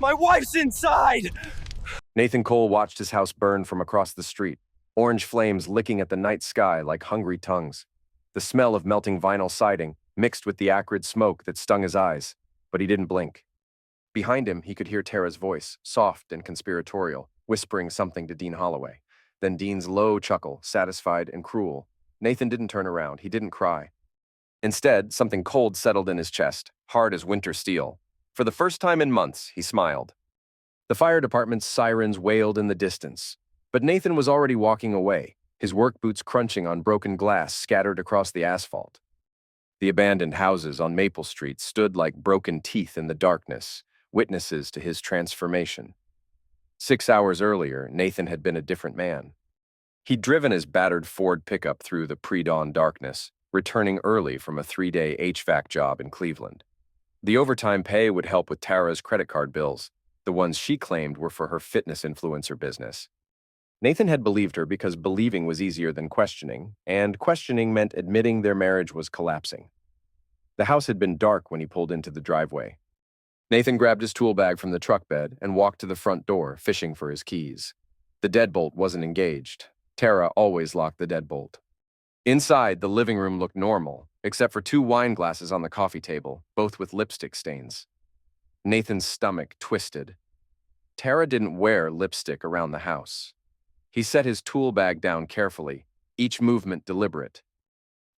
My wife's inside! Nathan Cole watched his house burn from across the street, orange flames licking at the night sky like hungry tongues. The smell of melting vinyl siding mixed with the acrid smoke that stung his eyes, but he didn't blink. Behind him, he could hear Tara's voice, soft and conspiratorial, whispering something to Dean Holloway. Then Dean's low chuckle, satisfied and cruel. Nathan didn't turn around. He didn't cry. Instead, something cold settled in his chest, hard as winter steel. For the first time in months, he smiled. The fire department's sirens wailed in the distance, but Nathan was already walking away, his work boots crunching on broken glass scattered across the asphalt. The abandoned houses on Maple Street stood like broken teeth in the darkness, witnesses to his transformation. 6 hours earlier, Nathan had been a different man. He'd driven his battered Ford pickup through the pre-dawn darkness, returning early from a 3-day HVAC job in Cleveland. The overtime pay would help with Tara's credit card bills, the ones she claimed were for her fitness influencer business. Nathan had believed her because believing was easier than questioning, and questioning meant admitting their marriage was collapsing. The house had been dark when he pulled into the driveway. Nathan grabbed his tool bag from the truck bed and walked to the front door, fishing for his keys. The deadbolt wasn't engaged. Tara always locked the deadbolt. Inside, the living room looked normal, except for 2 wine glasses on the coffee table, both with lipstick stains. Nathan's stomach twisted. Tara didn't wear lipstick around the house. He set his tool bag down carefully, each movement deliberate.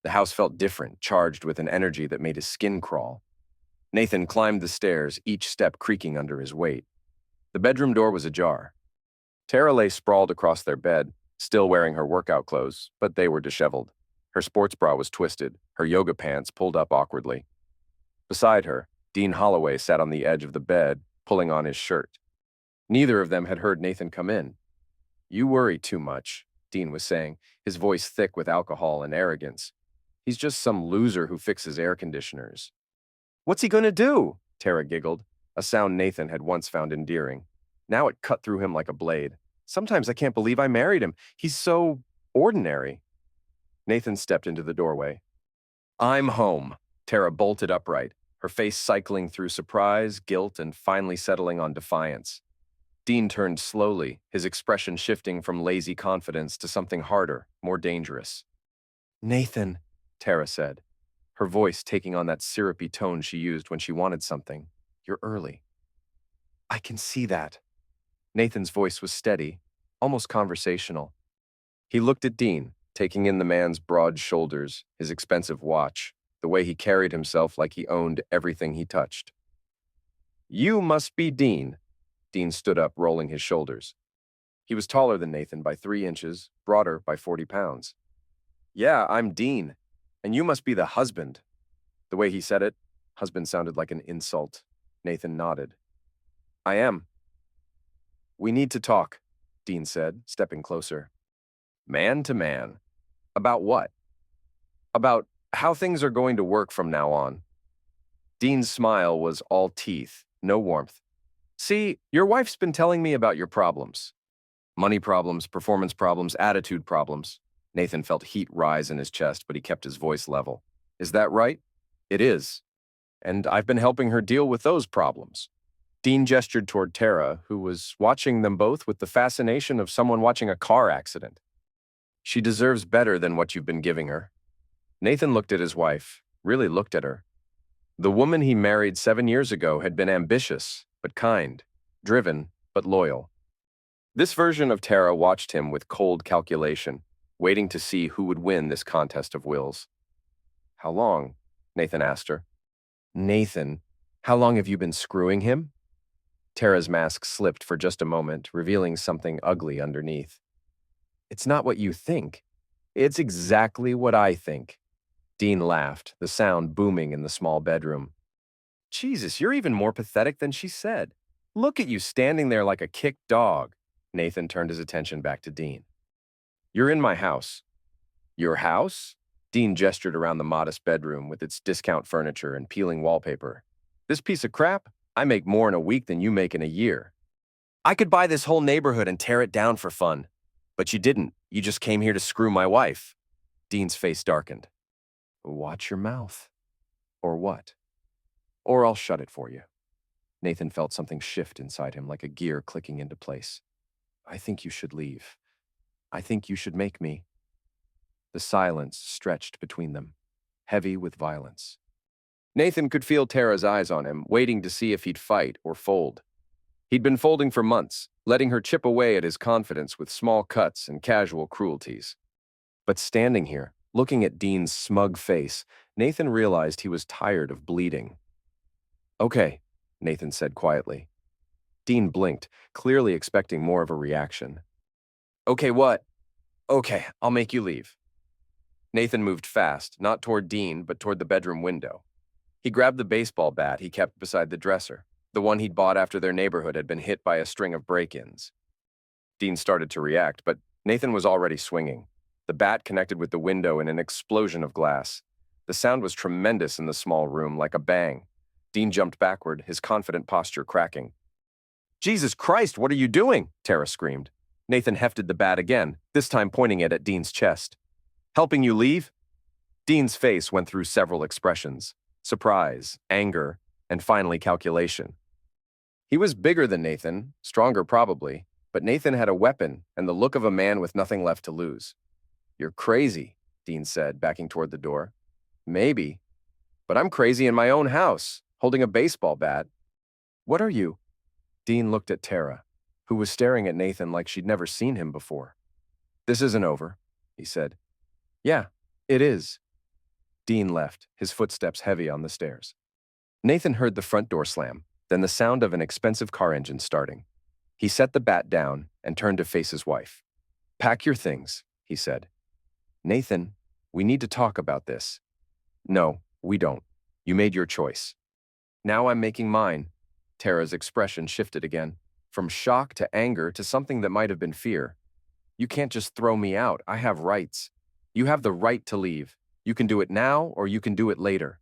The house felt different, charged with an energy that made his skin crawl. Nathan climbed the stairs, each step creaking under his weight. The bedroom door was ajar. Tara lay sprawled across their bed, still wearing her workout clothes, but they were disheveled. Her sports bra was twisted, her yoga pants pulled up awkwardly. Beside her, Dean Holloway sat on the edge of the bed, pulling on his shirt. Neither of them had heard Nathan come in. "You worry too much," Dean was saying, his voice thick with alcohol and arrogance. "He's just some loser who fixes air conditioners." "What's he gonna do?" Tara giggled, a sound Nathan had once found endearing. Now it cut through him like a blade. "Sometimes I can't believe I married him. He's so ordinary." Nathan stepped into the doorway. "I'm home." Tara bolted upright, her face cycling through surprise, guilt, and finally settling on defiance. Dean turned slowly, his expression shifting from lazy confidence to something harder, more dangerous. "Nathan," Tara said, her voice taking on that syrupy tone she used when she wanted something. "You're early." "I can see that." Nathan's voice was steady, almost conversational. He looked at Dean, taking in the man's broad shoulders, his expensive watch, the way he carried himself like he owned everything he touched. "You must be Dean." Dean stood up, rolling his shoulders. He was taller than Nathan by 3 inches, broader by 40 pounds. "Yeah, I'm Dean, and you must be the husband." The way he said it, husband sounded like an insult. Nathan nodded. "I am." "We need to talk," Dean said, stepping closer. "Man to man. About what?" "About how things are going to work from now on." Dean's smile was all teeth, no warmth. "See, your wife's been telling me about your problems. Money problems, performance problems, attitude problems." Nathan felt heat rise in his chest, but he kept his voice level. "Is that right?" "It is. And I've been helping her deal with those problems." Dean gestured toward Tara, who was watching them both with the fascination of someone watching a car accident. "She deserves better than what you've been giving her." Nathan looked at his wife, really looked at her. The woman he married 7 years ago had been ambitious, but kind, driven, but loyal. This version of Tara watched him with cold calculation, waiting to see who would win this contest of wills. "How long?" Nathan asked her. "Nathan, how long have you been screwing him?" Tara's mask slipped for just a moment, revealing something ugly underneath. "It's not what you think. It's exactly what I think." Dean laughed, the sound booming in the small bedroom. "Jesus, you're even more pathetic than she said. Look at you standing there like a kicked dog." Nathan turned his attention back to Dean. "You're in my house." "Your house?" Dean gestured around the modest bedroom with its discount furniture and peeling wallpaper. "This piece of crap? I make more in a week than you make in a year. I could buy this whole neighborhood and tear it down for fun. But you didn't. You just came here to screw my wife." Dean's face darkened. "Watch your mouth." "Or what?" "Or I'll shut it for you." Nathan felt something shift inside him like a gear clicking into place. I think you should leave. I think you should make me. The silence stretched between them, heavy with violence. Nathan could feel Tara's eyes on him, waiting to see if he'd fight or fold. He'd been folding for months, letting her chip away at his confidence with small cuts and casual cruelties. But standing here, looking at Dean's smug face, Nathan realized he was tired of bleeding. Okay, Nathan said quietly. Dean blinked, clearly expecting more of a reaction. Okay, what? Okay, I'll make you leave. Nathan moved fast, not toward Dean, but toward the bedroom window. He grabbed the baseball bat he kept beside the dresser, the one he'd bought after their neighborhood had been hit by a string of break-ins. Dean started to react, but Nathan was already swinging. The bat connected with the window in an explosion of glass. The sound was tremendous in the small room, like a bang. Dean jumped backward, his confident posture cracking. Jesus Christ, what are you doing? Tara screamed. Nathan hefted the bat again, this time pointing it at Dean's chest. Helping you leave? Dean's face went through several expressions: surprise, anger, and finally calculation. He was bigger than Nathan, stronger probably, but Nathan had a weapon and the look of a man with nothing left to lose. You're crazy, Dean said, backing toward the door. Maybe, but I'm crazy in my own house, holding a baseball bat. What are you? Dean looked at Tara, who was staring at Nathan like she'd never seen him before. This isn't over, he said. Yeah, it is. Dean left, his footsteps heavy on the stairs. Nathan heard the front door slam, then the sound of an expensive car engine starting. He set the bat down and turned to face his wife. Pack your things, he said. Nathan, we need to talk about this. No, we don't. You made your choice. Now I'm making mine. Tara's expression shifted again, from shock to anger to something that might have been fear. You can't just throw me out. I have rights. You have the right to leave. You can do it now or you can do it later.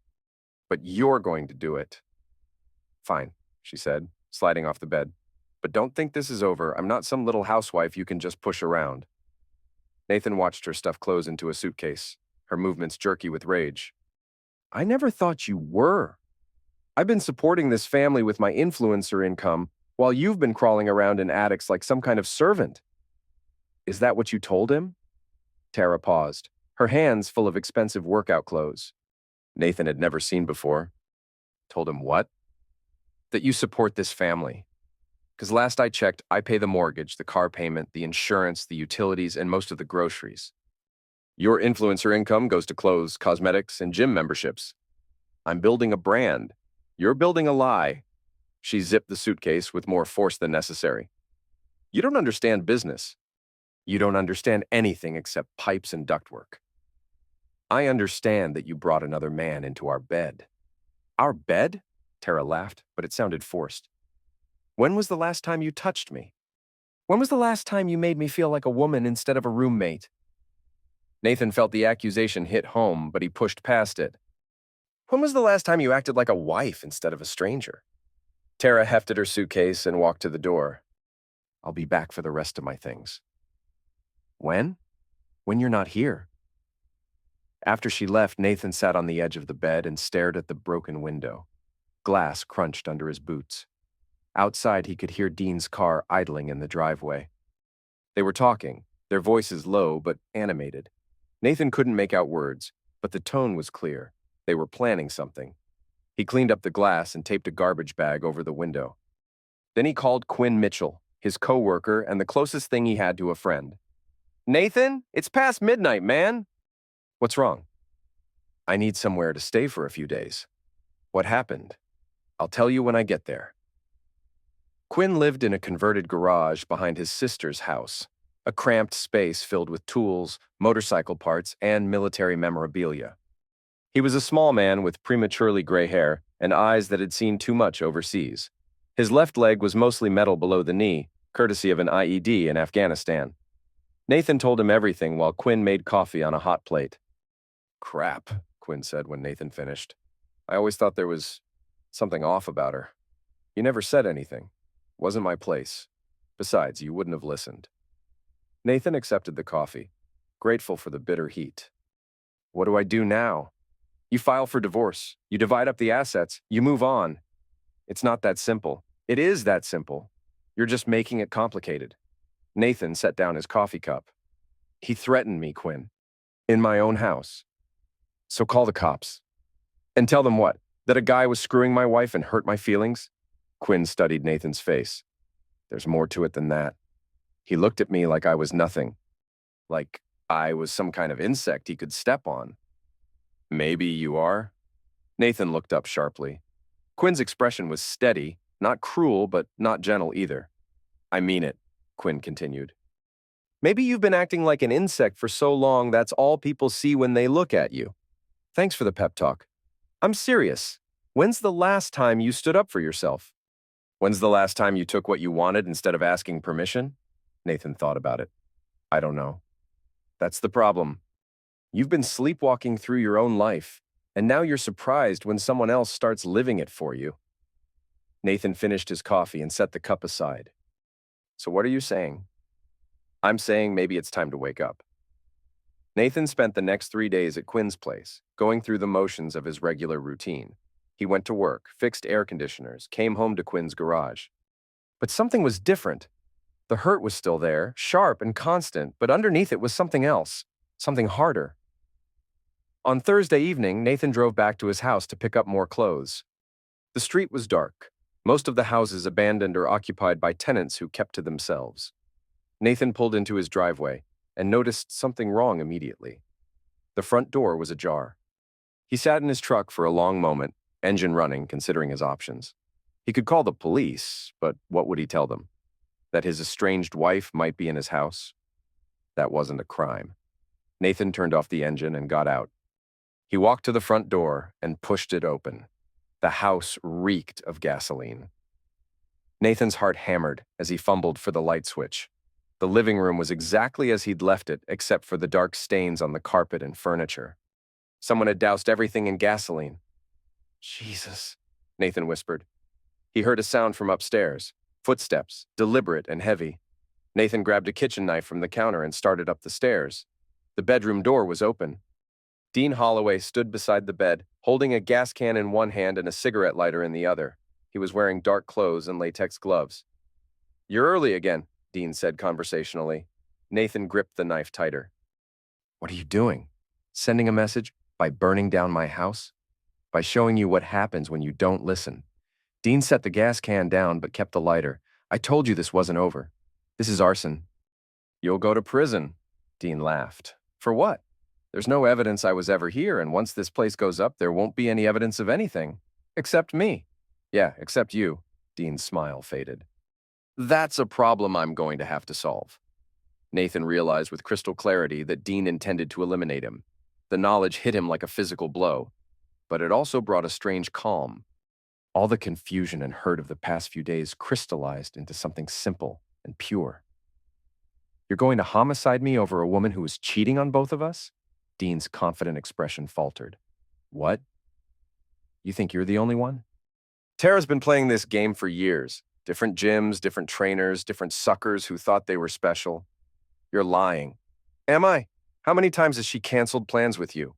But you're going to do it. Fine, she said, sliding off the bed. But don't think this is over. I'm not some little housewife you can just push around. Nathan watched her stuff clothes into a suitcase, her movements jerky with rage. I never thought you were. I've been supporting this family with my influencer income while you've been crawling around in attics like some kind of servant. Is that what you told him? Tara paused, her hands full of expensive workout clothes. Nathan had never seen before. Told him what? That you support this family. Because last I checked, I pay the mortgage, the car payment, the insurance, the utilities, and most of the groceries. Your influencer income goes to clothes, cosmetics, and gym memberships. I'm building a brand. You're building a lie. She zipped the suitcase with more force than necessary. You don't understand business. You don't understand anything except pipes and ductwork. I understand that you brought another man into our bed. Our bed? Tara laughed, but it sounded forced. When was the last time you touched me? When was the last time you made me feel like a woman instead of a roommate? Nathan felt the accusation hit home, but he pushed past it. When was the last time you acted like a wife instead of a stranger? Tara hefted her suitcase and walked to the door. I'll be back for the rest of my things. When? When you're not here. After she left, Nathan sat on the edge of the bed and stared at the broken window. Glass crunched under his boots. Outside, he could hear Dean's car idling in the driveway. They were talking, their voices low but animated. Nathan couldn't make out words, but the tone was clear. They were planning something. He cleaned up the glass and taped a garbage bag over the window. Then he called Quinn Mitchell, his coworker and the closest thing he had to a friend. Nathan, it's past midnight, man. What's wrong? I need somewhere to stay for a few days. What happened? I'll tell you when I get there. Quinn lived in a converted garage behind his sister's house, a cramped space filled with tools, motorcycle parts, and military memorabilia. He was a small man with prematurely gray hair and eyes that had seen too much overseas. His left leg was mostly metal below the knee, courtesy of an IED in Afghanistan. Nathan told him everything while Quinn made coffee on a hot plate. Crap, Quinn said when Nathan finished. I always thought there was something off about her. You never said anything. Wasn't my place. Besides, you wouldn't have listened. Nathan accepted the coffee, grateful for the bitter heat. What do I do now? You file for divorce. You divide up the assets. You move on. It's not that simple. It is that simple. You're just making it complicated. Nathan set down his coffee cup. He threatened me, Quinn. In my own house. So call the cops. And tell them what? That a guy was screwing my wife and hurt my feelings? Quinn studied Nathan's face. There's more to it than that. He looked at me like I was nothing. Like I was some kind of insect he could step on. Maybe you are? Nathan looked up sharply. Quinn's expression was steady, not cruel, but not gentle either. I mean it, Quinn continued. Maybe you've been acting like an insect for so long that's all people see when they look at you. Thanks for the pep talk. I'm serious. When's the last time you stood up for yourself? When's the last time you took what you wanted instead of asking permission? Nathan thought about it. I don't know. That's the problem. You've been sleepwalking through your own life, and now you're surprised when someone else starts living it for you. Nathan finished his coffee and set the cup aside. So what are you saying? I'm saying maybe it's time to wake up. Nathan spent the next 3 days at Quinn's place, going through the motions of his regular routine. He went to work, fixed air conditioners, came home to Quinn's garage. But something was different. The hurt was still there, sharp and constant, but underneath it was something else, something harder. On Thursday evening, Nathan drove back to his house to pick up more clothes. The street was dark, most of the houses abandoned or occupied by tenants who kept to themselves. Nathan pulled into his driveway and noticed something wrong immediately. The front door was ajar. He sat in his truck for a long moment, engine running, considering his options. He could call the police, but what would he tell them? That his estranged wife might be in his house? That wasn't a crime. Nathan turned off the engine and got out. He walked to the front door and pushed it open. The house reeked of gasoline. Nathan's heart hammered as he fumbled for the light switch. The living room was exactly as he'd left it, except for the dark stains on the carpet and furniture. Someone had doused everything in gasoline. Jesus, Nathan whispered. He heard a sound from upstairs, footsteps, deliberate and heavy. Nathan grabbed a kitchen knife from the counter and started up the stairs. The bedroom door was open. Dean Holloway stood beside the bed, holding a gas can in one hand and a cigarette lighter in the other. He was wearing dark clothes and latex gloves. You're early again, Dean said conversationally. Nathan gripped the knife tighter. What are you doing? Sending a message? By burning down my house? By showing you what happens when you don't listen? Dean set the gas can down but kept the lighter. I told you this wasn't over. This is arson. You'll go to prison, Dean laughed. For what? There's no evidence I was ever here, and once this place goes up, there won't be any evidence of anything. Except me. Yeah, except you. Dean's smile faded. That's a problem I'm going to have to solve. Nathan realized with crystal clarity that Dean intended to eliminate him. The knowledge hit him like a physical blow, but it also brought a strange calm. All the confusion and hurt of the past few days crystallized into something simple and pure. You're going to homicide me over a woman who was cheating on both of us? Dean's confident expression faltered. What? You think you're the only one? Tara's been playing this game for years. Different gyms, different trainers, different suckers who thought they were special. You're lying. Am I? How many times has she canceled plans with you?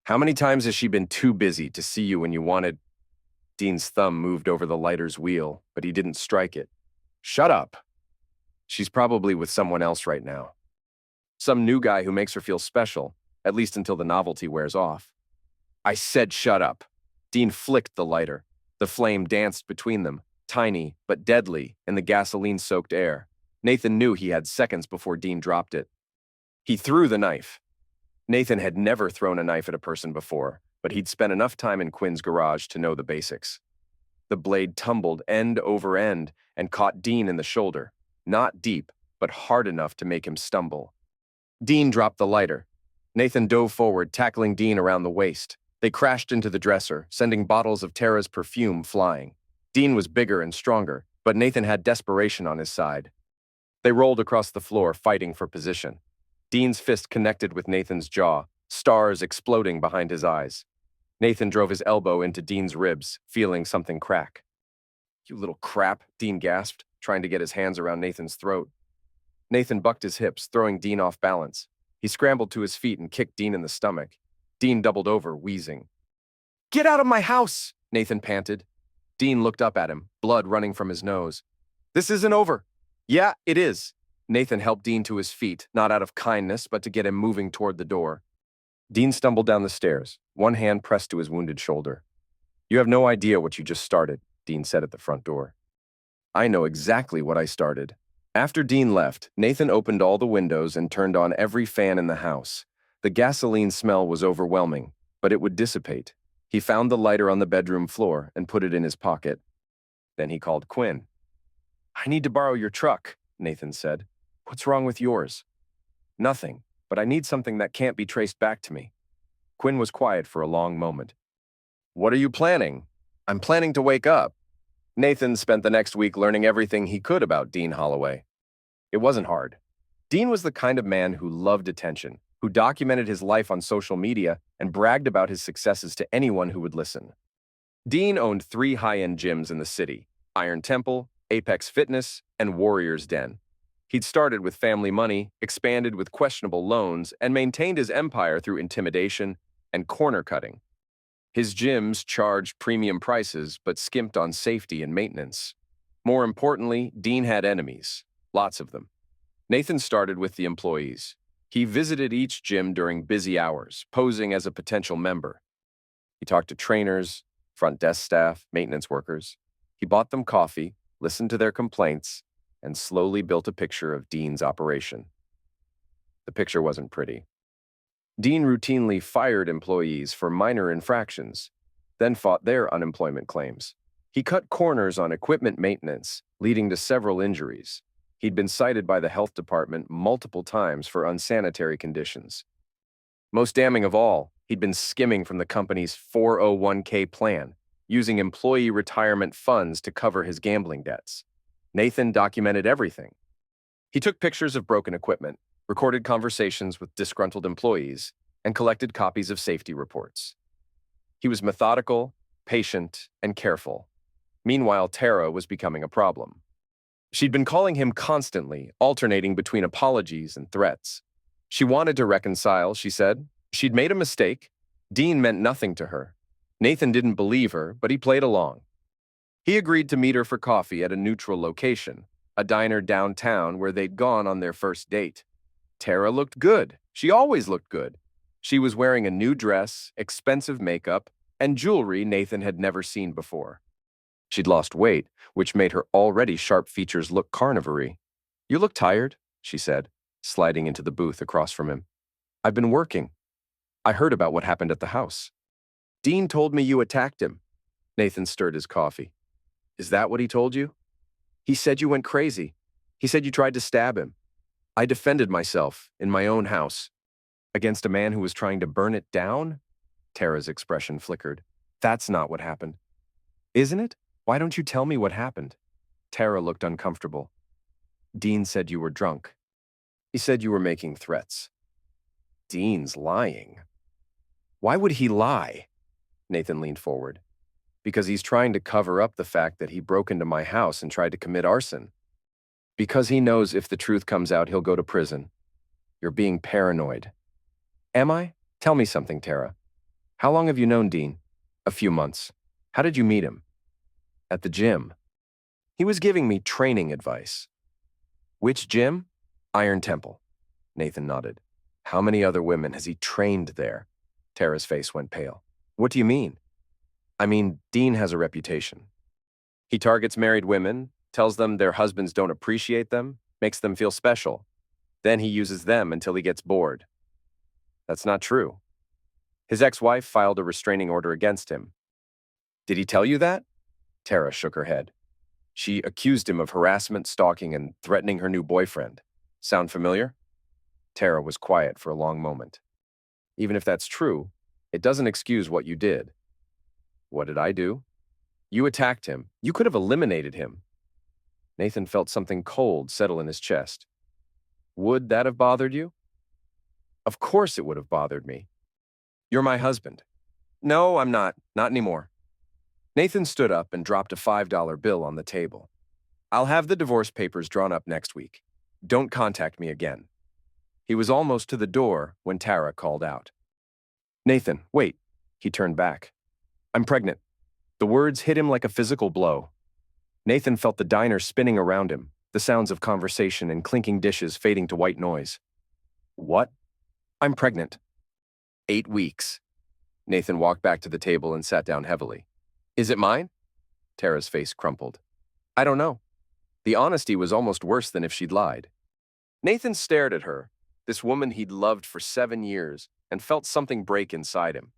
How many times has she been too busy to see you when you wanted? Dean's thumb moved over the lighter's wheel, but he didn't strike it. Shut up. She's probably with someone else right now. Some new guy who makes her feel special, at least until the novelty wears off. I said shut up. Dean flicked the lighter. The flame danced between them, tiny but deadly in the gasoline-soaked air. Nathan knew he had seconds before Dean dropped it. He threw the knife. Nathan had never thrown a knife at a person before, but he'd spent enough time in Quinn's garage to know the basics. The blade tumbled end over end and caught Dean in the shoulder, not deep, but hard enough to make him stumble. Dean dropped the lighter. Nathan dove forward, tackling Dean around the waist. They crashed into the dresser, sending bottles of Tara's perfume flying. Dean was bigger and stronger, but Nathan had desperation on his side. They rolled across the floor, fighting for position. Dean's fist connected with Nathan's jaw, stars exploding behind his eyes. Nathan drove his elbow into Dean's ribs, feeling something crack. You little crap, Dean gasped, trying to get his hands around Nathan's throat. Nathan bucked his hips, throwing Dean off balance. He scrambled to his feet and kicked Dean in the stomach. Dean doubled over, wheezing. Get out of my house, Nathan panted. Dean looked up at him, blood running from his nose. This isn't over. Yeah, it is. Nathan helped Dean to his feet, not out of kindness, but to get him moving toward the door. Dean stumbled down the stairs, one hand pressed to his wounded shoulder. You have no idea what you just started, Dean said at the front door. I know exactly what I started. After Dean left, Nathan opened all the windows and turned on every fan in the house. The gasoline smell was overwhelming, but it would dissipate. He found the lighter on the bedroom floor and put it in his pocket. Then he called Quinn. I need to borrow your truck, Nathan said. What's wrong with yours? Nothing, but I need something that can't be traced back to me. Quinn was quiet for a long moment. What are you planning? I'm planning to wake up. Nathan spent the next week learning everything he could about Dean Holloway. It wasn't hard. Dean was the kind of man who loved attention, who documented his life on social media and bragged about his successes to anyone who would listen. Dean owned 3 high-end gyms in the city: Iron Temple, Apex Fitness, and Warrior's Den. He'd started with family money, expanded with questionable loans, and maintained his empire through intimidation and corner cutting. His gyms charged premium prices but skimped on safety and maintenance. More importantly, Dean had enemies, lots of them. Nathan started with the employees. He visited each gym during busy hours, posing as a potential member. He talked to trainers, front desk staff, maintenance workers. He bought them coffee, listened to their complaints, and slowly built a picture of Dean's operation. The picture wasn't pretty. Dean routinely fired employees for minor infractions, then fought their unemployment claims. He cut corners on equipment maintenance, leading to several injuries. He'd been cited by the health department multiple times for unsanitary conditions. Most damning of all, he'd been skimming from the company's 401k plan, using employee retirement funds to cover his gambling debts. Nathan documented everything. He took pictures of broken equipment, recorded conversations with disgruntled employees, and collected copies of safety reports. He was methodical, patient, and careful. Meanwhile, Tara was becoming a problem. She'd been calling him constantly, alternating between apologies and threats. She wanted to reconcile, she said. She'd made a mistake. Dean meant nothing to her. Nathan didn't believe her, but he played along. He agreed to meet her for coffee at a neutral location, a diner downtown where they'd gone on their first date. Tara looked good. She always looked good. She was wearing a new dress, expensive makeup, and jewelry Nathan had never seen before. She'd lost weight, which made her already sharp features look carnivore-y. You look tired, she said, sliding into the booth across from him. I've been working. I heard about what happened at the house. Dean told me you attacked him. Nathan stirred his coffee. Is that what he told you? He said you went crazy. He said you tried to stab him. I defended myself in my own house. Against a man who was trying to burn it down? Tara's expression flickered. That's not what happened. Isn't it? Why don't you tell me what happened? Tara looked uncomfortable. Dean said you were drunk. He said you were making threats. Dean's lying. Why would he lie? Nathan leaned forward. Because he's trying to cover up the fact that he broke into my house and tried to commit arson. Because he knows if the truth comes out, he'll go to prison. You're being paranoid. Am I? Tell me something, Tara. How long have you known Dean? A few months. How did you meet him? At the gym. He was giving me training advice. Which gym? Iron Temple. Nathan nodded. How many other women has he trained there? Tara's face went pale. What do you mean? I mean, Dean has a reputation. He targets married women, tells them their husbands don't appreciate them, makes them feel special. Then he uses them until he gets bored. That's not true. His ex-wife filed a restraining order against him. Did he tell you that? Tara shook her head. She accused him of harassment, stalking, and threatening her new boyfriend. Sound familiar? Tara was quiet for a long moment. Even if that's true, it doesn't excuse what you did. What did I do? You attacked him. You could have eliminated him. Nathan felt something cold settle in his chest. Would that have bothered you? Of course it would have bothered me. You're my husband. No, I'm not. Not anymore. Nathan stood up and dropped a $5 bill on the table. I'll have the divorce papers drawn up next week. Don't contact me again. He was almost to the door when Tara called out. Nathan, wait. He turned back. I'm pregnant. The words hit him like a physical blow. Nathan felt the diner spinning around him, the sounds of conversation and clinking dishes fading to white noise. What? I'm pregnant. 8 weeks. Nathan walked back to the table and sat down heavily. Is it mine? Tara's face crumpled. I don't know. The honesty was almost worse than if she'd lied. Nathan stared at her, this woman he'd loved for 7 years, and felt something break inside him.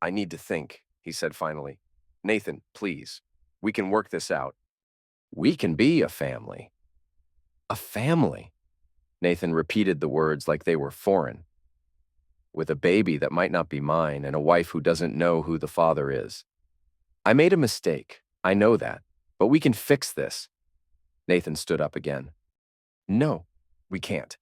I need to think, he said finally. Nathan, please. We can work this out. We can be a family. A family? Nathan repeated the words like they were foreign. With a baby that might not be mine and a wife who doesn't know who the father is. I made a mistake. I know that. But we can fix this. Nathan stood up again. No, we can't.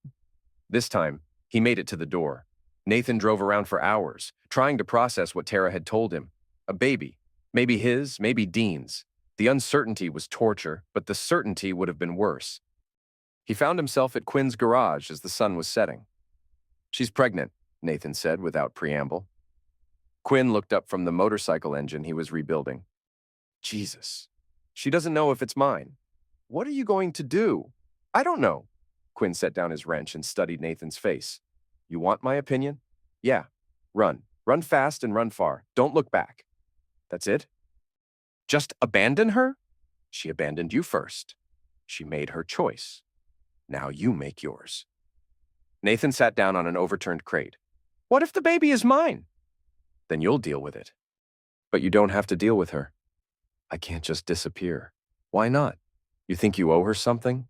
This time, he made it to the door. Nathan drove around for hours, trying to process what Tara had told him. A baby. Maybe his, maybe Dean's. The uncertainty was torture, but the certainty would have been worse. He found himself at Quinn's garage as the sun was setting. She's pregnant, Nathan said without preamble. Quinn looked up from the motorcycle engine he was rebuilding. Jesus. She doesn't know if it's mine. What are you going to do? I don't know. Quinn set down his wrench and studied Nathan's face. You want my opinion? Yeah. Run. Run fast and run far. Don't look back. That's it? Just abandon her? She abandoned you first. She made her choice. Now you make yours. Nathan sat down on an overturned crate. What if the baby is mine? Then you'll deal with it. But you don't have to deal with her. I can't just disappear. Why not? You think you owe her something?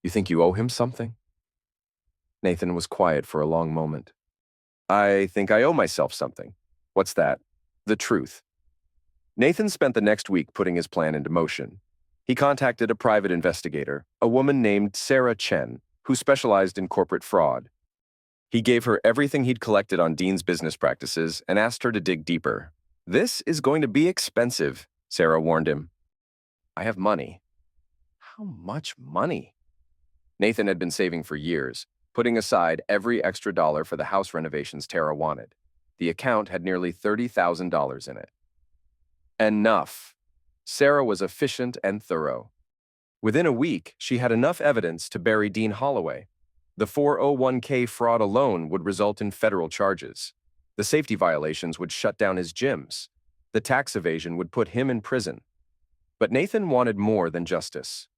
You think you owe him something? Nathan was quiet for a long moment. I think I owe myself something. What's that? The truth. Nathan spent the next week putting his plan into motion. He contacted a private investigator, a woman named Sarah Chen, who specialized in corporate fraud. He gave her everything he'd collected on Dean's business practices and asked her to dig deeper. This is going to be expensive, Sarah warned him. I have money. How much money? Nathan had been saving for years, putting aside every extra dollar for the house renovations Tara wanted. The account had nearly $30,000 in it. Enough. Sarah was efficient and thorough. Within a week, she had enough evidence to bury Dean Holloway. The 401k fraud alone would result in federal charges. The safety violations would shut down his gyms. The tax evasion would put him in prison. But Nathan wanted more than justice.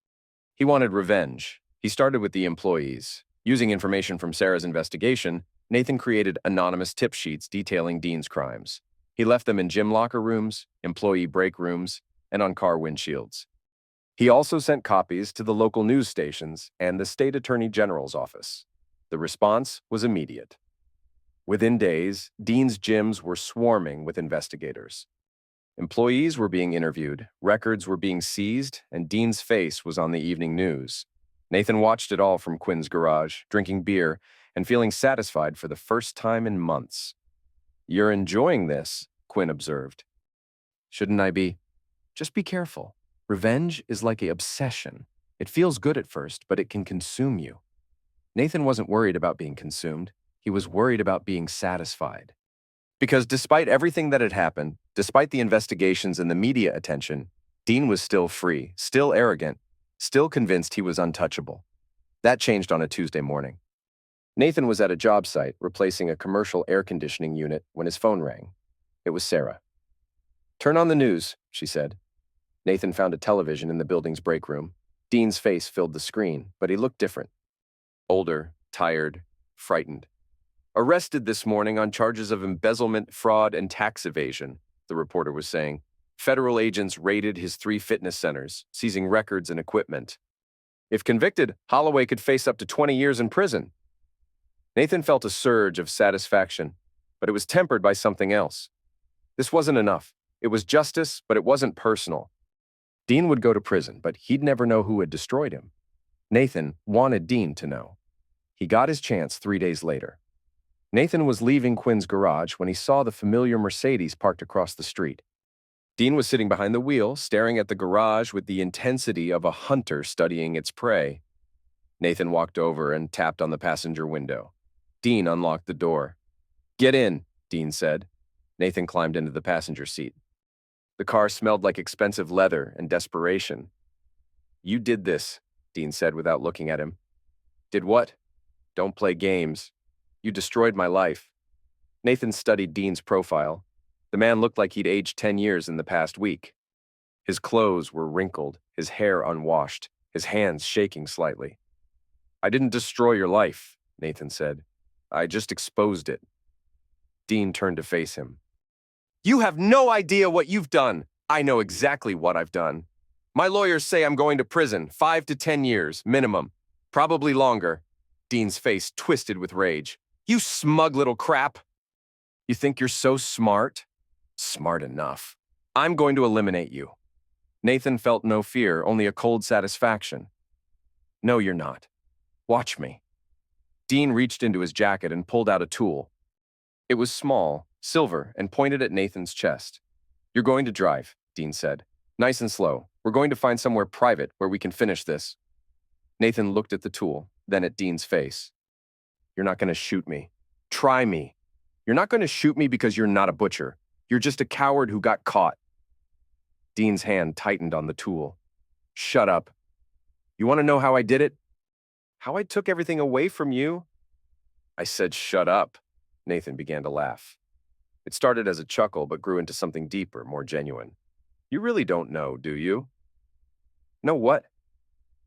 He wanted revenge. He started with the employees. Using information from Sarah's investigation, Nathan created anonymous tip sheets detailing Dean's crimes. He left them in gym locker rooms, employee break rooms, and on car windshields. He also sent copies to the local news stations and the state attorney general's office. The response was immediate. Within days, Dean's gyms were swarming with investigators. Employees were being interviewed, records were being seized, and Dean's face was on the evening news. Nathan watched it all from Quinn's garage, drinking beer and feeling satisfied for the first time in months. You're enjoying this, Quinn observed. Shouldn't I be? Just be careful. Revenge is like an obsession. It feels good at first, but it can consume you. Nathan wasn't worried about being consumed. He was worried about being satisfied. Because despite everything that had happened, despite the investigations and the media attention, Dean was still free, still arrogant, still convinced he was untouchable. That changed on a Tuesday morning. Nathan was at a job site replacing a commercial air conditioning unit when his phone rang. It was Sarah. Turn on the news, she said. Nathan found a television in the building's break room. Dean's face filled the screen, but he looked different. Older, tired, frightened. Arrested this morning on charges of embezzlement, fraud, and tax evasion, the reporter was saying. Federal agents raided his 3 fitness centers, seizing records and equipment. If convicted, Holloway could face up to 20 years in prison. Nathan felt a surge of satisfaction, but it was tempered by something else. This wasn't enough. It was justice, but it wasn't personal. Dean would go to prison, but he'd never know who had destroyed him. Nathan wanted Dean to know. He got his chance 3 days later. Nathan was leaving Quinn's garage when he saw the familiar Mercedes parked across the street. Dean was sitting behind the wheel, staring at the garage with the intensity of a hunter studying its prey. Nathan walked over and tapped on the passenger window. Dean unlocked the door. Get in, Dean said. Nathan climbed into the passenger seat. The car smelled like expensive leather and desperation. You did this, Dean said without looking at him. Did what? Don't play games. You destroyed my life. Nathan studied Dean's profile. The man looked like he'd aged 10 years in the past week. His clothes were wrinkled, his hair unwashed, his hands shaking slightly. I didn't destroy your life, Nathan said. I just exposed it. Dean turned to face him. You have no idea what you've done. I know exactly what I've done. My lawyers say I'm going to prison, 5 to 10 years, minimum. Probably longer. Dean's face twisted with rage. You smug little crap. You think you're so smart? Smart enough. I'm going to eliminate you. Nathan felt no fear, only a cold satisfaction. No, you're not. Watch me. Dean reached into his jacket and pulled out a tool. It was small, silver, and pointed at Nathan's chest. You're going to drive, Dean said. Nice and slow. We're going to find somewhere private where we can finish this. Nathan looked at the tool, then at Dean's face. You're not going to shoot me. Try me. You're not going to shoot me because you're not a butcher. You're just a coward who got caught. Dean's hand tightened on the tool. Shut up. You want to know how I did it? How I took everything away from you? I said shut up. Nathan began to laugh. It started as a chuckle but grew into something deeper, more genuine. You really don't know, do you? Know what?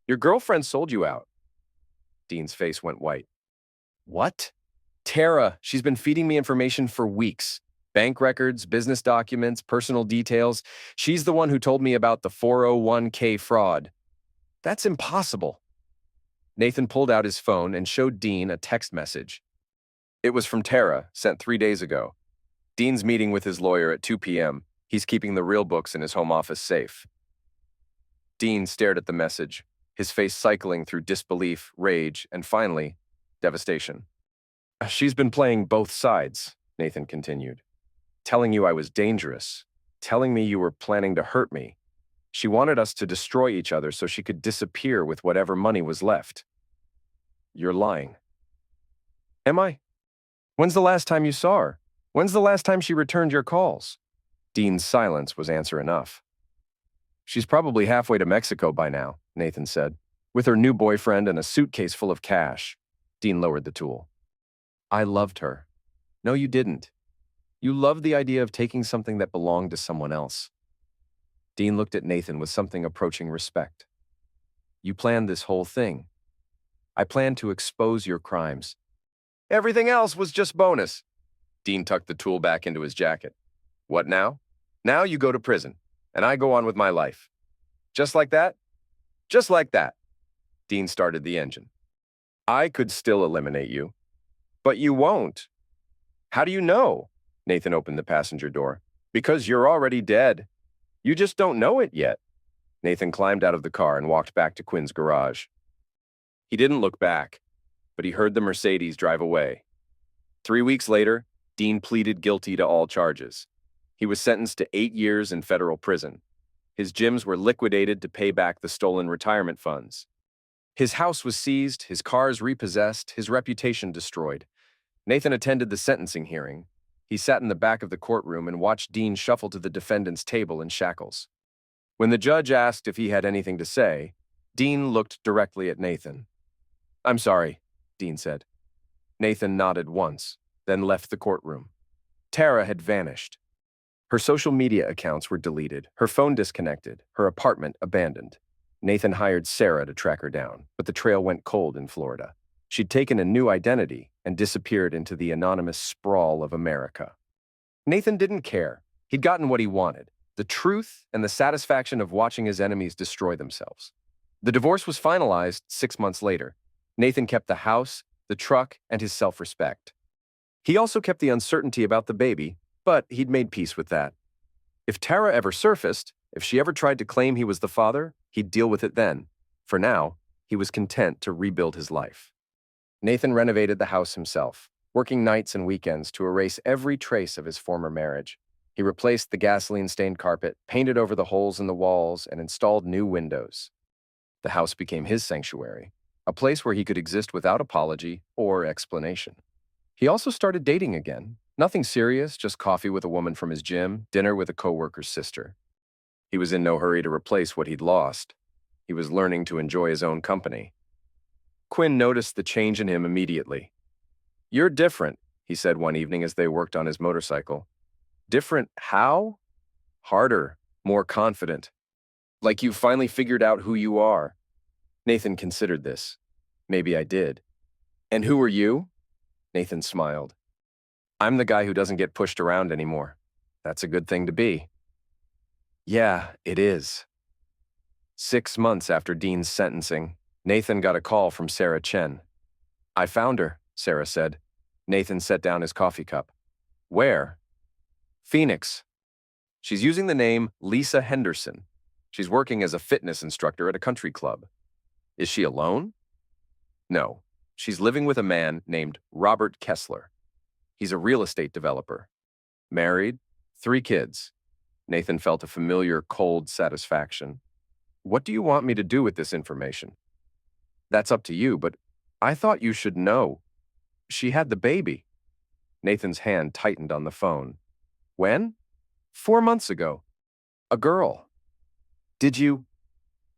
Your girlfriend sold you out. Dean's face went white. What? Tara, she's been feeding me information for weeks. Bank records, business documents, personal details. She's the one who told me about the 401k fraud. That's impossible. Nathan pulled out his phone and showed Dean a text message. It was from Tara, sent 3 days ago. Dean's meeting with his lawyer at 2 p.m. He's keeping the real books in his home office safe. Dean stared at the message, his face cycling through disbelief, rage, and finally, devastation. She's been playing both sides, Nathan continued. Telling you I was dangerous, telling me you were planning to hurt me. She wanted us to destroy each other so she could disappear with whatever money was left. You're lying. Am I? When's the last time you saw her? When's the last time she returned your calls? Dean's silence was answer enough. She's probably halfway to Mexico by now, Nathan said, with her new boyfriend and a suitcase full of cash. Dean lowered the tool. I loved her. No, you didn't. You loved the idea of taking something that belonged to someone else. Dean looked at Nathan with something approaching respect. You planned this whole thing. I planned to expose your crimes. Everything else was just bonus. Dean tucked the tool back into his jacket. What now? Now you go to prison, and I go on with my life. Just like that? Just like that. Dean started the engine. I could still eliminate you. But you won't. How do you know? Nathan opened the passenger door. Because you're already dead. You just don't know it yet. Nathan climbed out of the car and walked back to Quinn's garage. He didn't look back, but he heard the Mercedes drive away. 3 weeks later, Dean pleaded guilty to all charges. He was sentenced to 8 years in federal prison. His gyms were liquidated to pay back the stolen retirement funds. His house was seized, his cars repossessed, his reputation destroyed. Nathan attended the sentencing hearing. He sat in the back of the courtroom and watched Dean shuffle to the defendant's table in shackles. When the judge asked if he had anything to say, Dean looked directly at Nathan. I'm sorry, Dean said. Nathan nodded once, then left the courtroom. Tara had vanished. Her social media accounts were deleted, her phone disconnected, her apartment abandoned. Nathan hired Sarah to track her down, but the trail went cold in Florida. She'd taken a new identity and disappeared into the anonymous sprawl of America. Nathan didn't care. He'd gotten what he wanted, the truth and the satisfaction of watching his enemies destroy themselves. The divorce was finalized 6 months later. Nathan kept the house, the truck, and his self-respect. He also kept the uncertainty about the baby, but he'd made peace with that. If Tara ever surfaced, if she ever tried to claim he was the father, he'd deal with it then. For now, he was content to rebuild his life. Nathan renovated the house himself, working nights and weekends to erase every trace of his former marriage. He replaced the gasoline-stained carpet, painted over the holes in the walls, and installed new windows. The house became his sanctuary, a place where he could exist without apology or explanation. He also started dating again, Nothing serious, just coffee with a woman from his gym, dinner with a coworker's sister. He was in no hurry to replace what he'd lost. He was learning to enjoy his own company. Quinn noticed the change in him immediately. "You're different," he said one evening as they worked on his motorcycle. "Different how?" "Harder, more confident. Like you've finally figured out who you are." Nathan considered this. "Maybe I did." "And who are you?" Nathan smiled. "I'm the guy who doesn't get pushed around anymore. That's a good thing to be." "Yeah, it is." 6 months after Dean's sentencing, Nathan got a call from Sarah Chen. "I found her," Sarah said. Nathan set down his coffee cup. "Where?" "Phoenix. She's using the name Lisa Henderson. She's working as a fitness instructor at a country club." "Is she alone?" "No. She's living with a man named Robert Kessler. He's a real estate developer. Married, 3 kids." Nathan felt a familiar, cold satisfaction. "What do you want me to do with this information?" "That's up to you, but I thought you should know. She had the baby." Nathan's hand tightened on the phone. "When?" "4 months ago. A girl." "Did you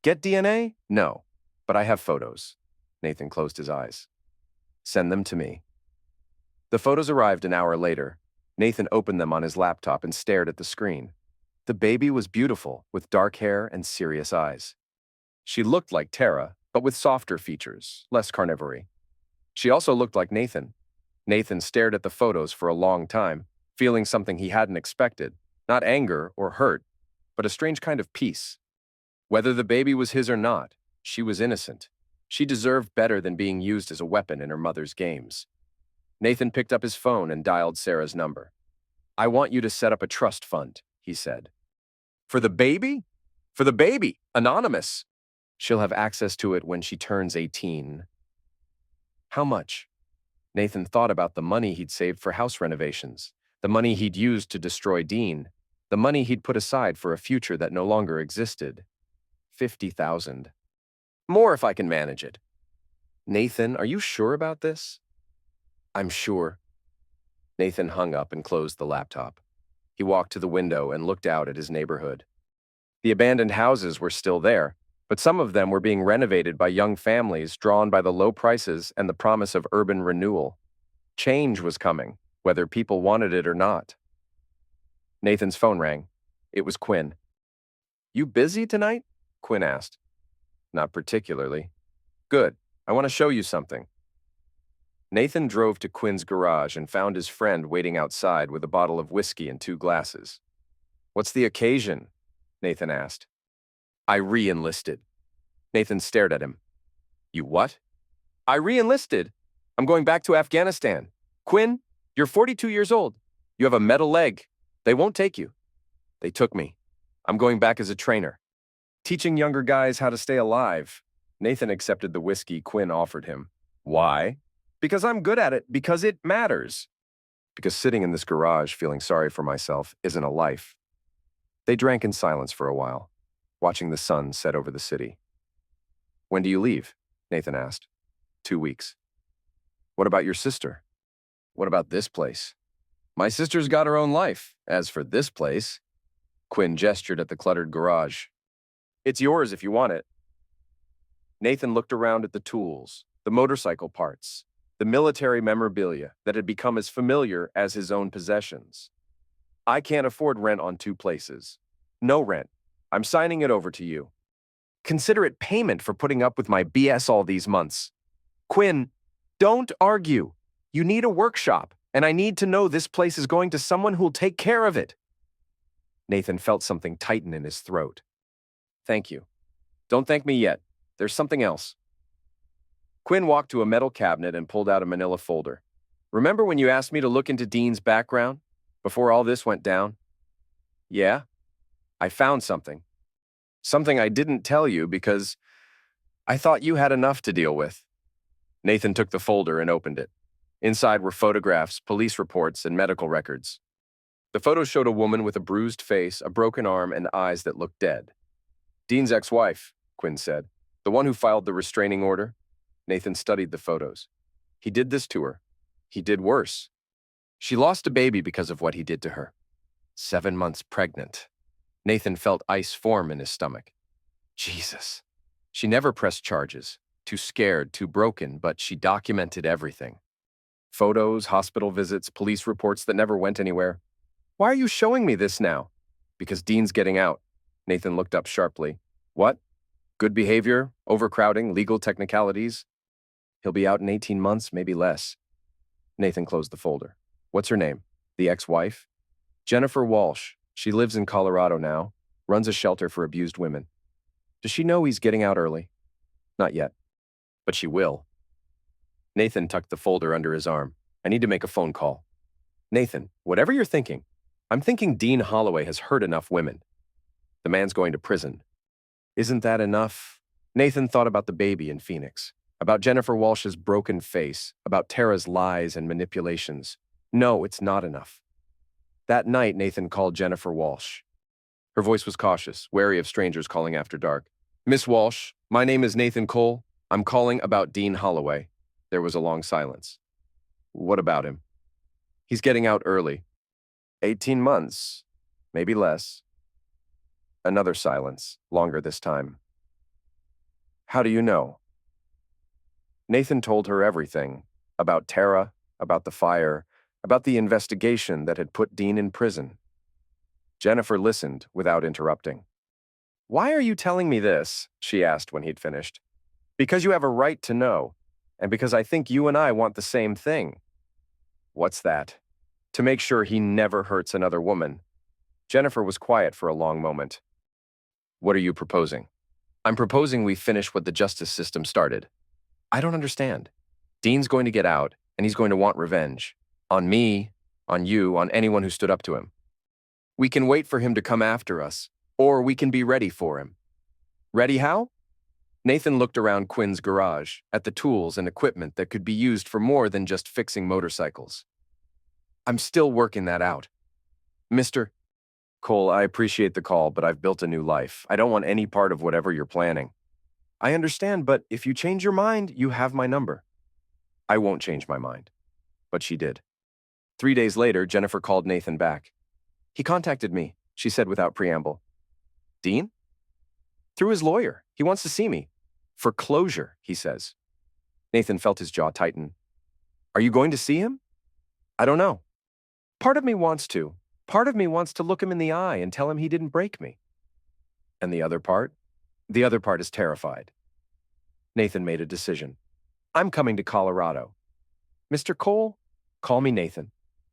get DNA?" "No, but I have photos." Nathan closed his eyes. "Send them to me." The photos arrived an hour later. Nathan opened them on his laptop and stared at the screen. The baby was beautiful, with dark hair and serious eyes. She looked like Tara, but with softer features, less carnivory. She also looked like Nathan. Nathan stared at the photos for a long time, feeling something he hadn't expected, not anger or hurt, but a strange kind of peace. Whether the baby was his or not, she was innocent. She deserved better than being used as a weapon in her mother's games. Nathan picked up his phone and dialed Sarah's number. "I want you to set up a trust fund," he said. "For the baby?" "For the baby, anonymous. She'll have access to it when she turns 18. "How much?" Nathan thought about the money he'd saved for house renovations, the money he'd used to destroy Dean, the money he'd put aside for a future that no longer existed. 50,000. "More if I can manage it." "Nathan, are you sure about this?" "I'm sure." Nathan hung up and closed the laptop. He walked to the window and looked out at his neighborhood. The abandoned houses were still there, but some of them were being renovated by young families drawn by the low prices and the promise of urban renewal. Change was coming, whether people wanted it or not. Nathan's phone rang. It was Quinn. "You busy tonight?" Quinn asked. "Not particularly." "Good. I want to show you something." Nathan drove to Quinn's garage and found his friend waiting outside with a bottle of whiskey and 2 glasses. "What's the occasion?" Nathan asked. "I re-enlisted." Nathan stared at him. "You what?" "I re-enlisted. I'm going back to Afghanistan. Quinn, you're 42 years old. You have a metal leg. They won't take you." "They took me. I'm going back as a trainer. Teaching younger guys how to stay alive." Nathan accepted the whiskey Quinn offered him. "Why?" "Because I'm good at it, because it matters. Because sitting in this garage feeling sorry for myself isn't a life." They drank in silence for a while, watching the sun set over the city. "When do you leave?" Nathan asked. 2 weeks. "What about your sister?" "What about this place?" "My sister's got her own life. As for this place," Quinn gestured at the cluttered garage, "it's yours if you want it." Nathan looked around at the tools, the motorcycle parts, the military memorabilia that had become as familiar as his own possessions. "I can't afford rent on 2 places. No rent. I'm signing it over to you. Consider it payment for putting up with my BS all these months." "Quinn, don't argue. You need a workshop, and I need to know this place is going to someone who'll take care of it." Nathan felt something tighten in his throat. "Thank you. Don't thank me yet. There's something else." Quinn walked to a metal cabinet and pulled out a manila folder. "Remember when you asked me to look into Dean's background, before all this went down?" "Yeah. I found something. Something I didn't tell you because I thought you had enough to deal with." Nathan took the folder and opened it. Inside were photographs, police reports, and medical records. The photos showed a woman with a bruised face, a broken arm, and eyes that looked dead. "Dean's ex-wife," Quinn said. "The one who filed the restraining order." Nathan studied the photos. "He did this to her. He did worse." She lost a baby because of what he did to her. 7 months pregnant. Nathan felt ice form in his stomach. Jesus. She never pressed charges. Too scared, too broken, but she documented everything. Photos, hospital visits, police reports that never went anywhere. Why are you showing me this now? Because Dean's getting out. Nathan looked up sharply. What? Good behavior, overcrowding, legal technicalities? He'll be out in 18 months, maybe less. Nathan closed the folder. What's her name? The ex-wife? Jennifer Walsh. She lives in Colorado now, runs a shelter for abused women. Does she know he's getting out early? Not yet. But she will. Nathan tucked the folder under his arm. I need to make a phone call. Nathan, whatever you're thinking, I'm thinking Dean Holloway has hurt enough women. The man's going to prison. Isn't that enough? Nathan thought about the baby in Phoenix, about Jennifer Walsh's broken face, about Tara's lies and manipulations. No, it's not enough. That night, Nathan called Jennifer Walsh. Her voice was cautious, wary of strangers calling after dark. Miss Walsh, my name is Nathan Cole. I'm calling about Dean Holloway. There was a long silence. What about him? He's getting out early. 18 months, maybe less. Another silence, longer this time. How do you know? Nathan told her everything, about Tara, about the fire, about the investigation that had put Dean in prison. Jennifer listened without interrupting. Why are you telling me this? She asked when he'd finished. Because you have a right to know, and because I think you and I want the same thing. What's that? To make sure he never hurts another woman. Jennifer was quiet for a long moment. What are you proposing? I'm proposing we finish what the justice system started. I don't understand. Dean's going to get out, and he's going to want revenge. On me, on you, on anyone who stood up to him. We can wait for him to come after us, or we can be ready for him. Ready how? Nathan looked around Quinn's garage, at the tools and equipment that could be used for more than just fixing motorcycles. I'm still working that out. Mr. Cole, I appreciate the call, but I've built a new life. I don't want any part of whatever you're planning. I understand, but if you change your mind, you have my number. I won't change my mind. But she did. 3 days later, Jennifer called Nathan back. He contacted me, she said without preamble. Dean? Through his lawyer. He wants to see me. For closure, he says. Nathan felt his jaw tighten. Are you going to see him? I don't know. Part of me wants to. Part of me wants to look him in the eye and tell him he didn't break me. And the other part? The other part is terrified. Nathan made a decision. I'm coming to Colorado. Mr. Cole, call me Nathan.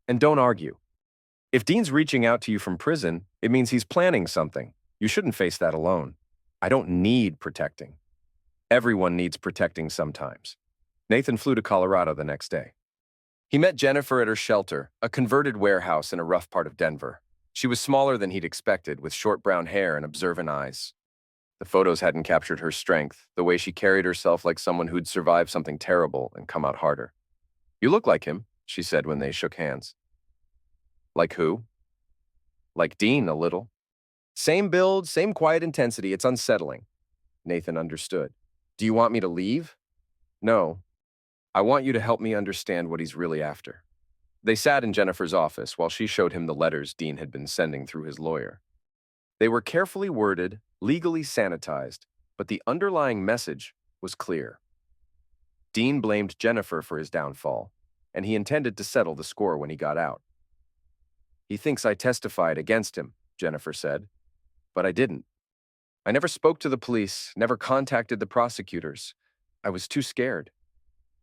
And don't argue. If Dean's reaching out to you from prison, it means he's planning something. You shouldn't face that alone. I don't need protecting. Everyone needs protecting sometimes. Nathan flew to Colorado the next day. He met Jennifer at her shelter, a converted warehouse in a rough part of Denver. She was smaller than he'd expected, with short brown hair and observant eyes. The photos hadn't captured her strength, the way she carried herself like someone who'd survived something terrible and come out harder. You look like him, she said when they shook hands. Like who? Like Dean, a little. Same build, same quiet intensity. It's unsettling. Nathan understood. Do you want me to leave? No. I want you to help me understand what he's really after. They sat in Jennifer's office while she showed him the letters Dean had been sending through his lawyer. They were carefully worded, legally sanitized, but the underlying message was clear. Dean blamed Jennifer for his downfall, and he intended to settle the score when he got out. He thinks I testified against him, Jennifer said, but I didn't. I never spoke to the police, never contacted the prosecutors. I was too scared.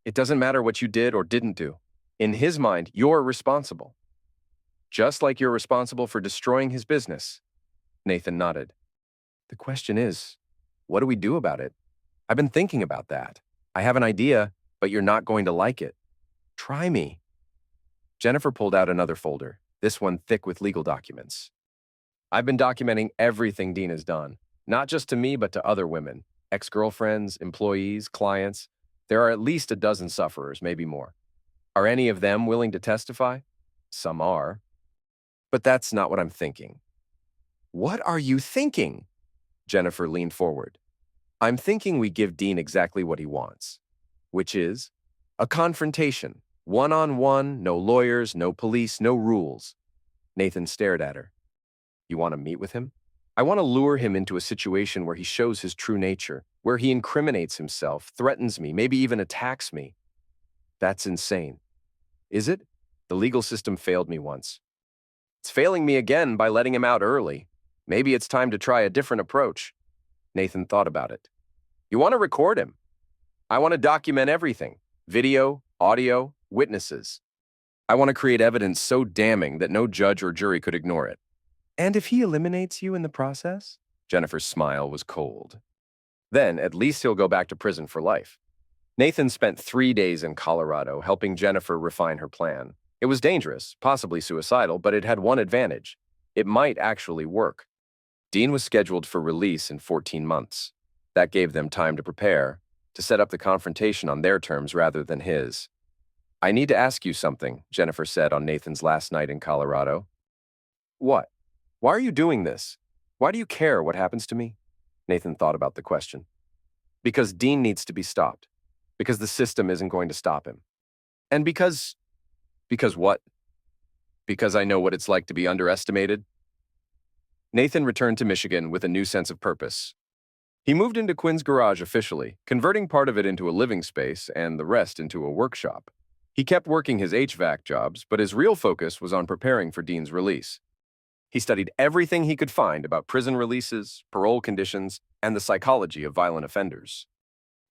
It doesn't matter what you did or didn't do. In his mind, you're responsible. Just like you're responsible for destroying his business. Nathan nodded. The question is, what do we do about it? I've been thinking about that. I have an idea, but you're not going to like it. Try me. Jennifer pulled out another folder, this one thick with legal documents. I've been documenting everything Dean has done, not just to me, but to other women, ex-girlfriends, employees, clients. There are at least a dozen sufferers, maybe more. Are any of them willing to testify? Some are. But that's not what I'm thinking. What are you thinking? Jennifer leaned forward. I'm thinking we give Dean exactly what he wants, which is a confrontation, One-on-one, no lawyers, no police, no rules. Nathan stared at her. You want to meet with him? I want to lure him into a situation where he shows his true nature, where he incriminates himself, threatens me, maybe even attacks me. That's insane. Is it? The legal system failed me once. It's failing me again by letting him out early. Maybe it's time to try a different approach. Nathan thought about it. You want to record him? I want to document everything. Video, audio, witnesses. I want to create evidence so damning that no judge or jury could ignore it. And if he eliminates you in the process? Jennifer's smile was cold. Then, at least he'll go back to prison for life. Nathan spent 3 days in Colorado helping Jennifer refine her plan. It was dangerous, possibly suicidal, but it had one advantage. It might actually work. Dean was scheduled for release in 14 months. That gave them time to prepare, to set up the confrontation on their terms rather than his. I need to ask you something, Jennifer said on Nathan's last night in Colorado. What? Why are you doing this? Why do you care what happens to me? Nathan thought about the question. Because Dean needs to be stopped. Because the system isn't going to stop him. And because what? Because I know what it's like to be underestimated? Nathan returned to Michigan with a new sense of purpose. He moved into Quinn's garage officially, converting part of it into a living space and the rest into a workshop. He kept working his HVAC jobs, but his real focus was on preparing for Dean's release. He studied everything he could find about prison releases, parole conditions, and the psychology of violent offenders.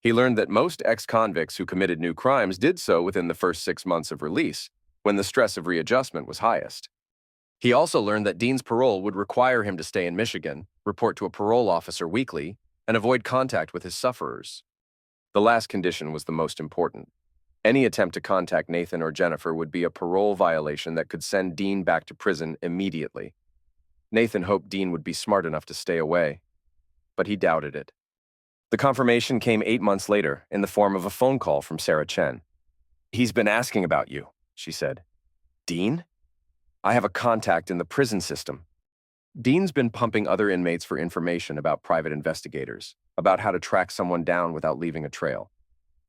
He learned that most ex-convicts who committed new crimes did so within the first 6 months of release, when the stress of readjustment was highest. He also learned that Dean's parole would require him to stay in Michigan, report to a parole officer weekly, and avoid contact with his sufferers. The last condition was the most important. Any attempt to contact Nathan or Jennifer would be a parole violation that could send Dean back to prison immediately. Nathan hoped Dean would be smart enough to stay away, but he doubted it. The confirmation came 8 months later in the form of a phone call from Sarah Chen. He's been asking about you, she said. Dean? I have a contact in the prison system. Dean's been pumping other inmates for information about private investigators, about how to track someone down without leaving a trail.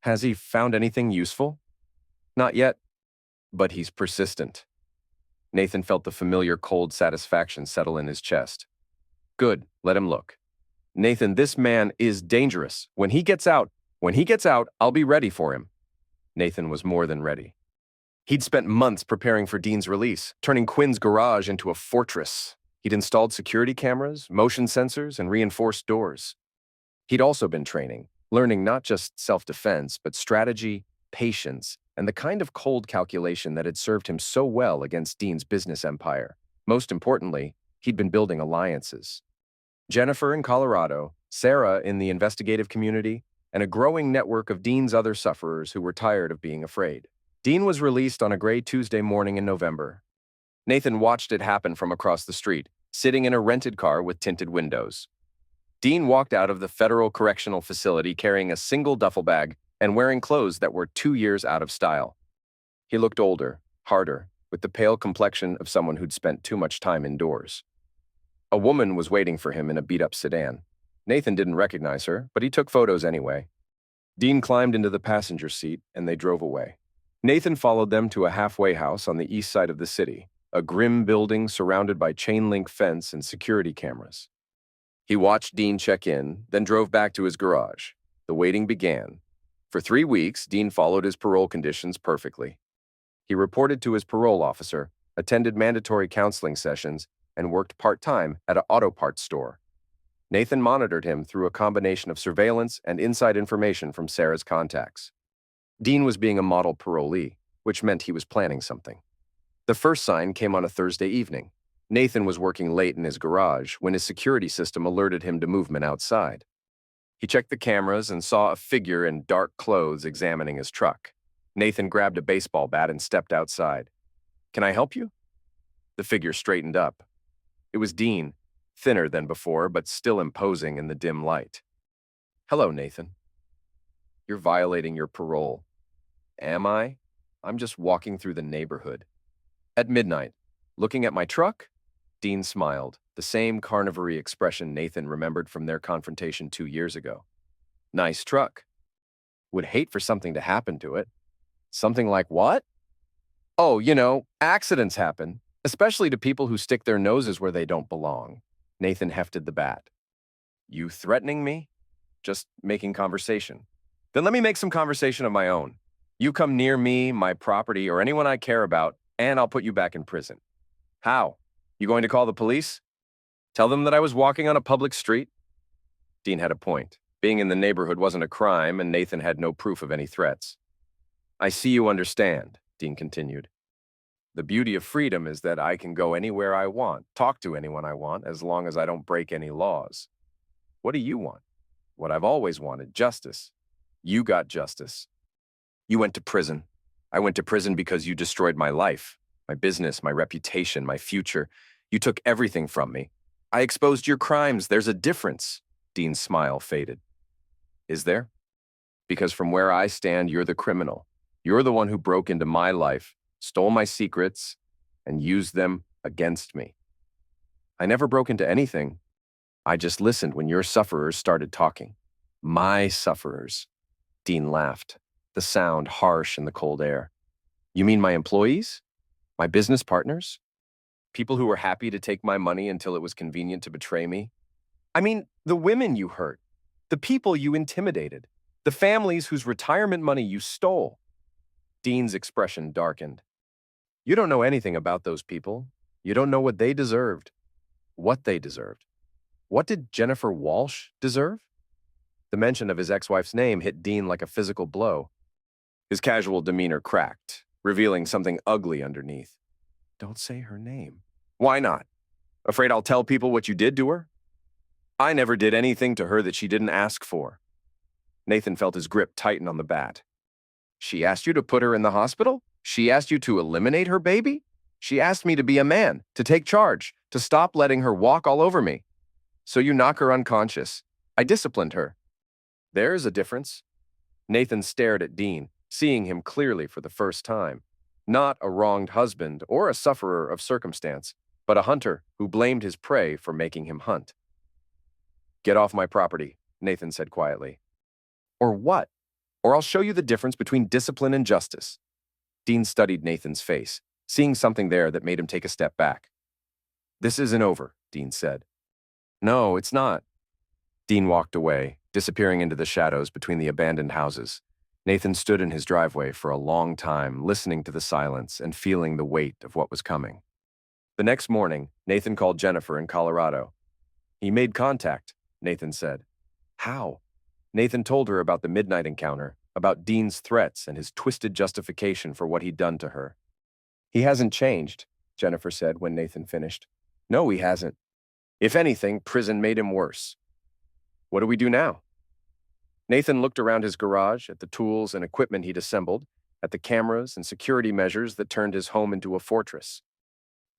Has he found anything useful? Not yet, but he's persistent. Nathan felt the familiar cold satisfaction settle in his chest. Good, let him look. Nathan, this man is dangerous. When he gets out, I'll be ready for him. Nathan was more than ready. He'd spent months preparing for Dean's release, turning Quinn's garage into a fortress. He'd installed security cameras, motion sensors, and reinforced doors. He'd also been training, learning not just self-defense, but strategy, patience, and the kind of cold calculation that had served him so well against Dean's business empire. Most importantly, he'd been building alliances. Jennifer in Colorado, Sarah in the investigative community, and a growing network of Dean's other sufferers who were tired of being afraid. Dean was released on a gray Tuesday morning in November. Nathan watched it happen from across the street, sitting in a rented car with tinted windows. Dean walked out of the federal correctional facility carrying a single duffel bag and wearing clothes that were 2 years out of style. He looked older, harder, with the pale complexion of someone who'd spent too much time indoors. A woman was waiting for him in a beat-up sedan. Nathan didn't recognize her, but he took photos anyway. Dean climbed into the passenger seat, and they drove away. Nathan followed them to a halfway house on the east side of the city, a grim building surrounded by chain-link fence and security cameras. He watched Dean check in, then drove back to his garage. The waiting began. For 3 weeks, Dean followed his parole conditions perfectly. He reported to his parole officer, attended mandatory counseling sessions, and worked part-time at an auto parts store. Nathan monitored him through a combination of surveillance and inside information from Sarah's contacts. Dean was being a model parolee, which meant he was planning something. The first sign came on a Thursday evening. Nathan was working late in his garage when his security system alerted him to movement outside. He checked the cameras and saw a figure in dark clothes examining his truck. Nathan grabbed a baseball bat and stepped outside. "Can I help you?" The figure straightened up. It was Dean, thinner than before, but still imposing in the dim light. "Hello, Nathan. You're violating your parole." "Am I? I'm just walking through the neighborhood." "At midnight. Looking at my truck?" Dean smiled, the same carnivory expression Nathan remembered from their confrontation 2 years ago. "Nice truck. Would hate for something to happen to it." "Something like what?" Oh, accidents happen, especially to people who stick their noses where they don't belong. Nathan hefted the bat. You threatening me? Just making conversation. Then let me make some conversation of my own. You come near me, my property, or anyone I care about, and I'll put you back in prison. How? You going to call the police? Tell them that I was walking on a public street? Dean had a point. Being in the neighborhood wasn't a crime, and Nathan had no proof of any threats. I see you understand, Dean continued. The beauty of freedom is that I can go anywhere I want, talk to anyone I want, as long as I don't break any laws. What do you want? What I've always wanted, justice. You got justice. You went to prison. I went to prison because you destroyed my life, my business, my reputation, my future. You took everything from me. I exposed your crimes. There's a difference. Dean's smile faded. Is there? Because from where I stand, you're the criminal. You're the one who broke into my life, stole my secrets, and used them against me. I never broke into anything. I just listened when your sufferers started talking. My sufferers. Dean laughed, the sound harsh in the cold air. You mean my employees? My business partners? People who were happy to take my money until it was convenient to betray me? I mean, the women you hurt, the people you intimidated, the families whose retirement money you stole. Dean's expression darkened. You don't know anything about those people. You don't know what they deserved. What they deserved. What did Jennifer Walsh deserve? The mention of his ex-wife's name hit Dean like a physical blow. His casual demeanor cracked, revealing something ugly underneath. Don't say her name. Why not? Afraid I'll tell people what you did to her? I never did anything to her that she didn't ask for. Nathan felt his grip tighten on the bat. She asked you to put her in the hospital? She asked you to eliminate her baby? She asked me to be a man, to take charge, to stop letting her walk all over me. So you knock her unconscious. I disciplined her. There's a difference. Nathan stared at Dean, seeing him clearly for the first time. Not a wronged husband or a sufferer of circumstance, but a hunter who blamed his prey for making him hunt. Get off my property, Nathan said quietly. Or what? Or I'll show you the difference between discipline and justice. Dean studied Nathan's face, seeing something there that made him take a step back. This isn't over, Dean said. No, it's not. Dean walked away, disappearing into the shadows between the abandoned houses. Nathan stood in his driveway for a long time, listening to the silence and feeling the weight of what was coming. The next morning, Nathan called Jennifer in Colorado. He made contact, Nathan said. How? Nathan told her about the midnight encounter, about Dean's threats and his twisted justification for what he'd done to her. He hasn't changed, Jennifer said when Nathan finished. No, he hasn't. If anything, prison made him worse. What do we do now? Nathan looked around his garage at the tools and equipment he'd assembled, at the cameras and security measures that turned his home into a fortress.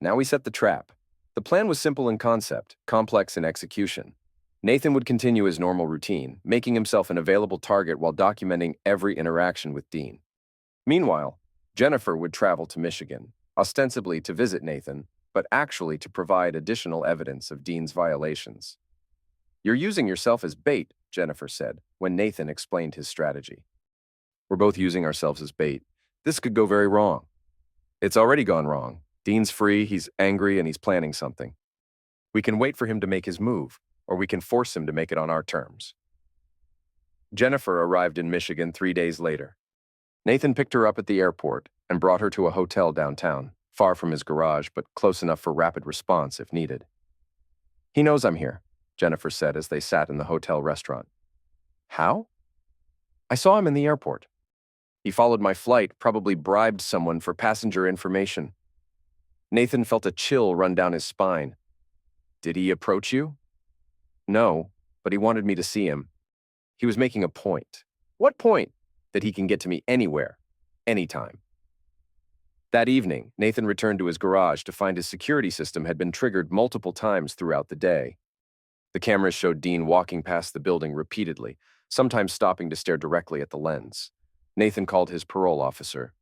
Now we set the trap. The plan was simple in concept, complex in execution. Nathan would continue his normal routine, making himself an available target while documenting every interaction with Dean. Meanwhile, Jennifer would travel to Michigan, ostensibly to visit Nathan, but actually to provide additional evidence of Dean's violations. You're using yourself as bait, Jennifer said, when Nathan explained his strategy. We're both using ourselves as bait. This could go very wrong. It's already gone wrong. Dean's free, he's angry, and he's planning something. We can wait for him to make his move, or we can force him to make it on our terms. Jennifer arrived in Michigan 3 days later. Nathan picked her up at the airport and brought her to a hotel downtown, far from his garage, but close enough for rapid response if needed. He knows I'm here, Jennifer said as they sat in the hotel restaurant. How? I saw him in the airport. He followed my flight, probably bribed someone for passenger information. Nathan felt a chill run down his spine. Did he approach you? No, but he wanted me to see him. He was making a point. What point? That he can get to me anywhere, anytime. That evening, Nathan returned to his garage to find his security system had been triggered multiple times throughout the day. The cameras showed Dean walking past the building repeatedly, sometimes stopping to stare directly at the lens. Nathan called his parole officer.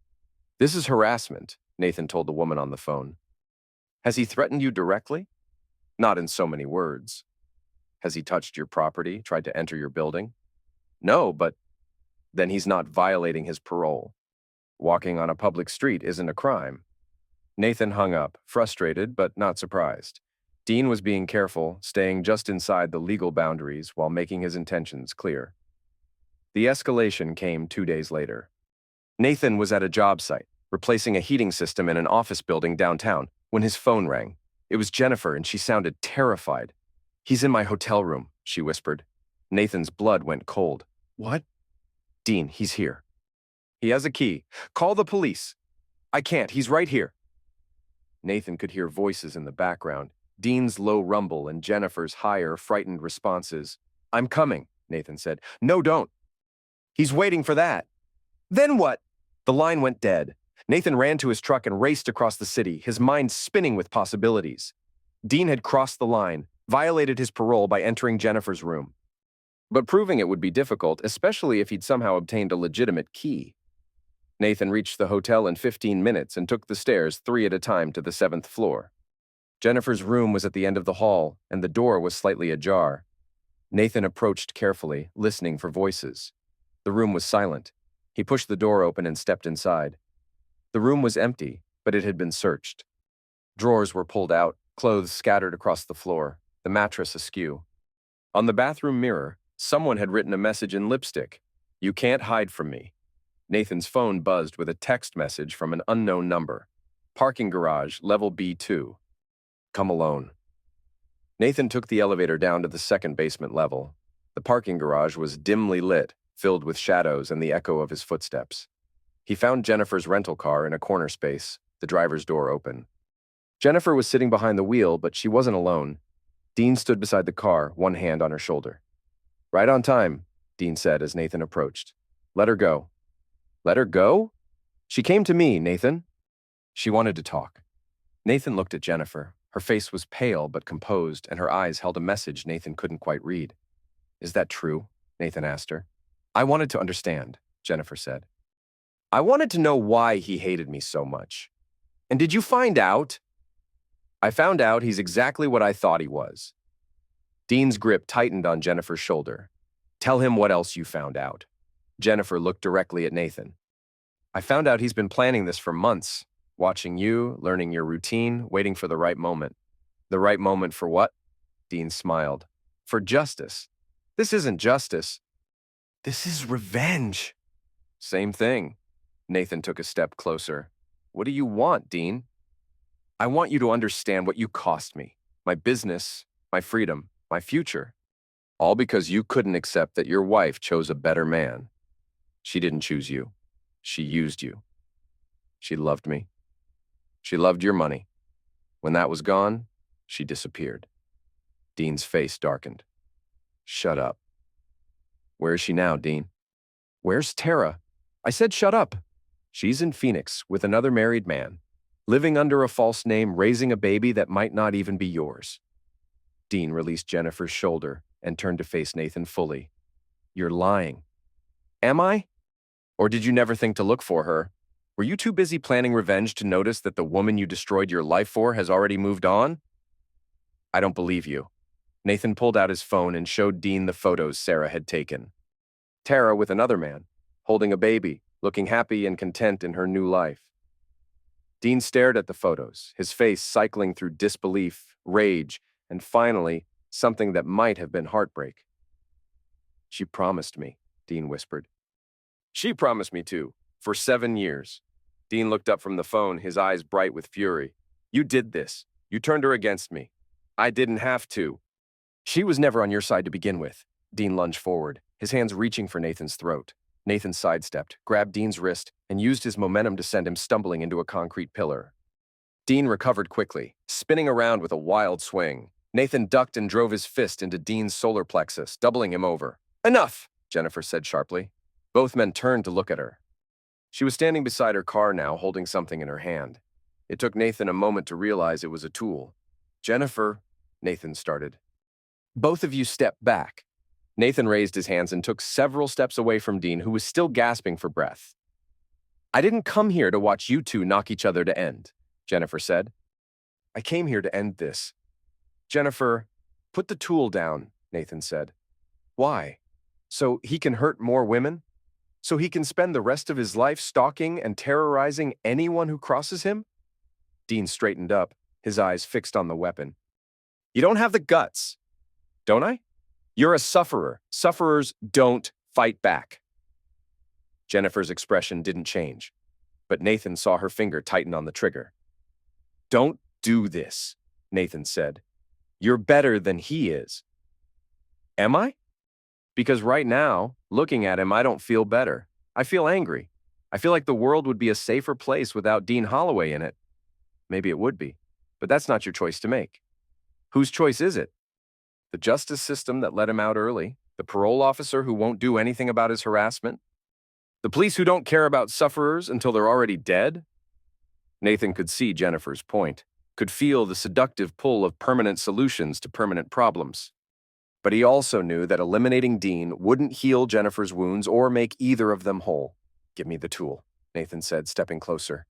This is harassment, Nathan told the woman on the phone. Has he threatened you directly? Not in so many words. Has he touched your property, tried to enter your building? No, but then he's not violating his parole. Walking on a public street isn't a crime. Nathan hung up, frustrated but not surprised. Dean was being careful, staying just inside the legal boundaries while making his intentions clear. The escalation came 2 days later. Nathan was at a job site, replacing a heating system in an office building downtown, when his phone rang. It was Jennifer, and she sounded terrified. "He's in my hotel room," she whispered. Nathan's blood went cold. "What?" "Dean, he's here. He has a key. Call the police." "I can't. He's right here." Nathan could hear voices in the background, Dean's low rumble and Jennifer's higher, frightened responses. "I'm coming," Nathan said. "No, don't." "He's waiting for that." "Then what?" The line went dead. Nathan ran to his truck and raced across the city, his mind spinning with possibilities. Dean had crossed the line, violated his parole by entering Jennifer's room. But proving it would be difficult, especially if he'd somehow obtained a legitimate key. Nathan reached the hotel in 15 minutes and took the stairs 3 at a time to the 7th floor. Jennifer's room was at the end of the hall, and the door was slightly ajar. Nathan approached carefully, listening for voices. The room was silent. He pushed the door open and stepped inside. The room was empty, but it had been searched. Drawers were pulled out, clothes scattered across the floor, the mattress askew. On the bathroom mirror, someone had written a message in lipstick. "You can't hide from me." Nathan's phone buzzed with a text message from an unknown number. "Parking garage, level B2. Come alone." Nathan took the elevator down to the second basement level. The parking garage was dimly lit, filled with shadows and the echo of his footsteps. He found Jennifer's rental car in a corner space, the driver's door open. Jennifer was sitting behind the wheel, but she wasn't alone. Dean stood beside the car, one hand on her shoulder. "Right on time," Dean said as Nathan approached. "Let her go." "Let her go?" "She came to me, Nathan." "She wanted to talk." Nathan looked at Jennifer. Her face was pale but composed, and her eyes held a message Nathan couldn't quite read. "Is that true?" Nathan asked her. "I wanted to understand," Jennifer said. "I wanted to know why he hated me so much." "And did you find out?" "I found out he's exactly what I thought he was." Dean's grip tightened on Jennifer's shoulder. "Tell him what else you found out." Jennifer looked directly at Nathan. "I found out he's been planning this for months, watching you, learning your routine, waiting for the right moment." "The right moment for what?" Dean smiled. "For justice." "This isn't justice. This is revenge." "Same thing." Nathan took a step closer. "What do you want, Dean?" "I want you to understand what you cost me. My business, my freedom, my future. All because you couldn't accept that your wife chose a better man. She didn't choose you. She used you. She loved me. She loved your money. When that was gone, she disappeared." Dean's face darkened. "Shut up." "Where is she now, Dean?" "Where's Tara?" "I said shut up." "She's in Phoenix with another married man, living under a false name, raising a baby that might not even be yours." Dean released Jennifer's shoulder and turned to face Nathan fully. "You're lying." "Am I? Or did you never think to look for her? Were you too busy planning revenge to notice that the woman you destroyed your life for has already moved on?" "I don't believe you." Nathan pulled out his phone and showed Dean the photos Sarah had taken. Tara with another man, holding a baby, looking happy and content in her new life. Dean stared at the photos, his face cycling through disbelief, rage, and finally, something that might have been heartbreak. "She promised me," Dean whispered. "She promised me too, for 7 years." Dean looked up from the phone, his eyes bright with fury. "You did this. You turned her against me. I didn't have to." "She was never on your side to begin with." Dean lunged forward, his hands reaching for Nathan's throat. Nathan sidestepped, grabbed Dean's wrist, and used his momentum to send him stumbling into a concrete pillar. Dean recovered quickly, spinning around with a wild swing. Nathan ducked and drove his fist into Dean's solar plexus, doubling him over. "Enough!" Jennifer said sharply. Both men turned to look at her. She was standing beside her car now, holding something in her hand. It took Nathan a moment to realize it was a tool. "Jennifer," Nathan started. "Both of you step back." Nathan raised his hands and took several steps away from Dean, who was still gasping for breath. "I didn't come here to watch you two knock each other to end," Jennifer said. "I came here to end this." "Jennifer, put the tool down," Nathan said. "Why? So he can hurt more women?" So he can spend the rest of his life stalking and terrorizing anyone who crosses him? Dean straightened up, his eyes fixed on the weapon. You don't have the guts, don't I? You're a sufferer. Sufferers don't fight back. Jennifer's expression didn't change, but Nathan saw her finger tighten on the trigger. Don't do this, Nathan said. You're better than he is. Am I? Because right now, looking at him, I don't feel better. I feel angry. I feel like the world would be a safer place without Dean Holloway in it. Maybe it would be, but that's not your choice to make. Whose choice is it? The justice system that let him out early? The parole officer who won't do anything about his harassment? The police who don't care about sufferers until they're already dead? Nathan could see Jennifer's point, could feel the seductive pull of permanent solutions to permanent problems. But he also knew that eliminating Dean wouldn't heal Jennifer's wounds or make either of them whole. Give me the tool, Nathan said, stepping closer.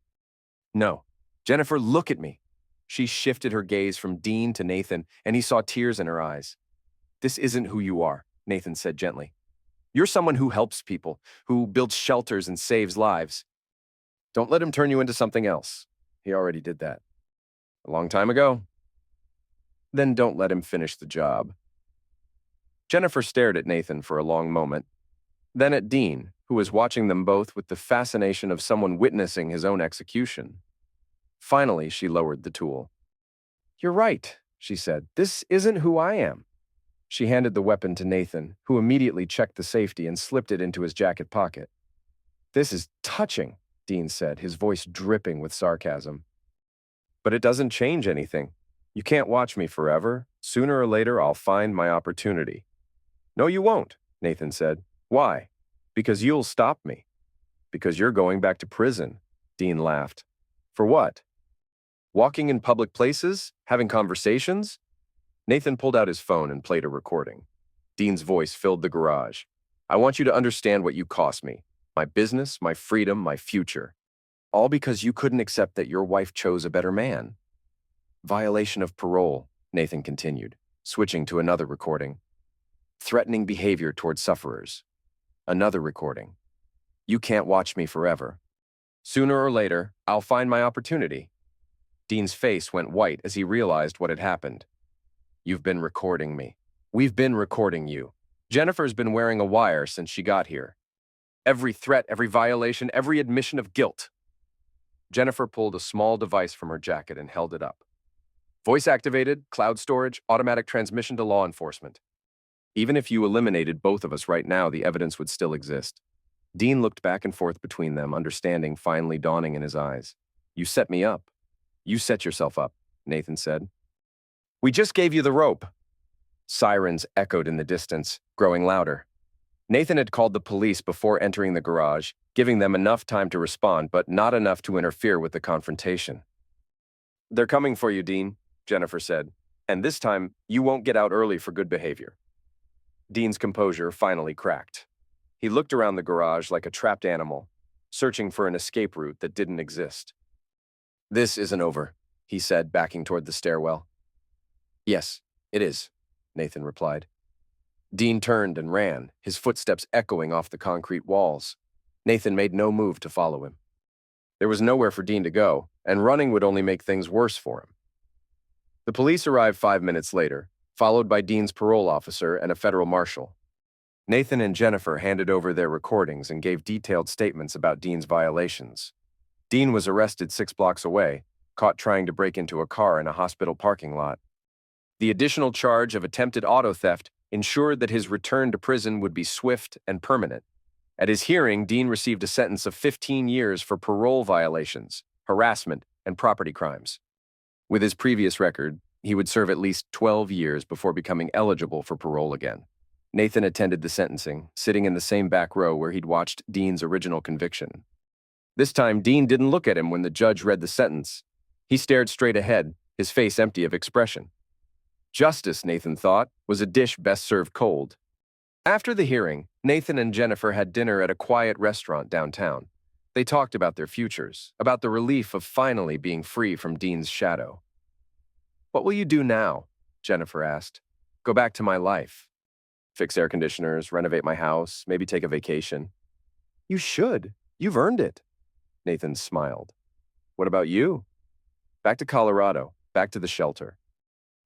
No. Jennifer, look at me. She shifted her gaze from Dean to Nathan, and he saw tears in her eyes. This isn't who you are, Nathan said gently. You're someone who helps people, who builds shelters and saves lives. Don't let him turn you into something else. He already did that. A long time ago. Then don't let him finish the job. Jennifer stared at Nathan for a long moment, then at Dean, who was watching them both with the fascination of someone witnessing his own execution. Finally, she lowered the tool. You're right, she said. This isn't who I am. She handed the weapon to Nathan, who immediately checked the safety and slipped it into his jacket pocket. This is touching, Dean said, his voice dripping with sarcasm. But it doesn't change anything. You can't watch me forever. Sooner or later, I'll find my opportunity. No, you won't, Nathan said. Why? Because you'll stop me. Because you're going back to prison, Dean laughed. For what? Walking in public places? Having conversations? Nathan pulled out his phone and played a recording. Dean's voice filled the garage. I want you to understand what you cost me. My business, my freedom, my future. All because you couldn't accept that your wife chose a better man. Violation of parole, Nathan continued, switching to another recording. Threatening behavior toward sufferers. Another recording. You can't watch me forever. Sooner or later, I'll find my opportunity. Dean's face went white as he realized what had happened. You've been recording me. We've been recording you. Jennifer's been wearing a wire since she got here. Every threat, every violation, every admission of guilt. Jennifer pulled a small device from her jacket and held it up. Voice-activated, cloud storage, automatic transmission to law enforcement. Even if you eliminated both of us right now, the evidence would still exist. Dean looked back and forth between them, understanding finally dawning in his eyes. You set me up. You set yourself up, Nathan said. We just gave you the rope. Sirens echoed in the distance, growing louder. Nathan had called the police before entering the garage, giving them enough time to respond, but not enough to interfere with the confrontation. They're coming for you, Dean, Jennifer said, and this time you won't get out early for good behavior. Dean's composure finally cracked. He looked around the garage like a trapped animal, searching for an escape route that didn't exist. This isn't over, he said, backing toward the stairwell. Yes, it is, Nathan replied. Dean turned and ran, his footsteps echoing off the concrete walls. Nathan made no move to follow him. There was nowhere for Dean to go, and running would only make things worse for him. The police arrived 5 minutes later, followed by Dean's parole officer and a federal marshal. Nathan and Jennifer handed over their recordings and gave detailed statements about Dean's violations. Dean was arrested 6 blocks away, caught trying to break into a car in a hospital parking lot. The additional charge of attempted auto theft ensured that his return to prison would be swift and permanent. At his hearing, Dean received a sentence of 15 years for parole violations, harassment, and property crimes. With his previous record, he would serve at least 12 years before becoming eligible for parole again. Nathan attended the sentencing, sitting in the same back row where he'd watched Dean's original conviction. This time, Dean didn't look at him when the judge read the sentence. He stared straight ahead, his face empty of expression. Justice, Nathan thought, was a dish best served cold. After the hearing, Nathan and Jennifer had dinner at a quiet restaurant downtown. They talked about their futures, about the relief of finally being free from Dean's shadow. What will you do now? Jennifer asked. Go back to my life. Fix air conditioners, renovate my house, maybe take a vacation. You should. You've earned it. Nathan smiled. What about you? Back to Colorado, back to the shelter.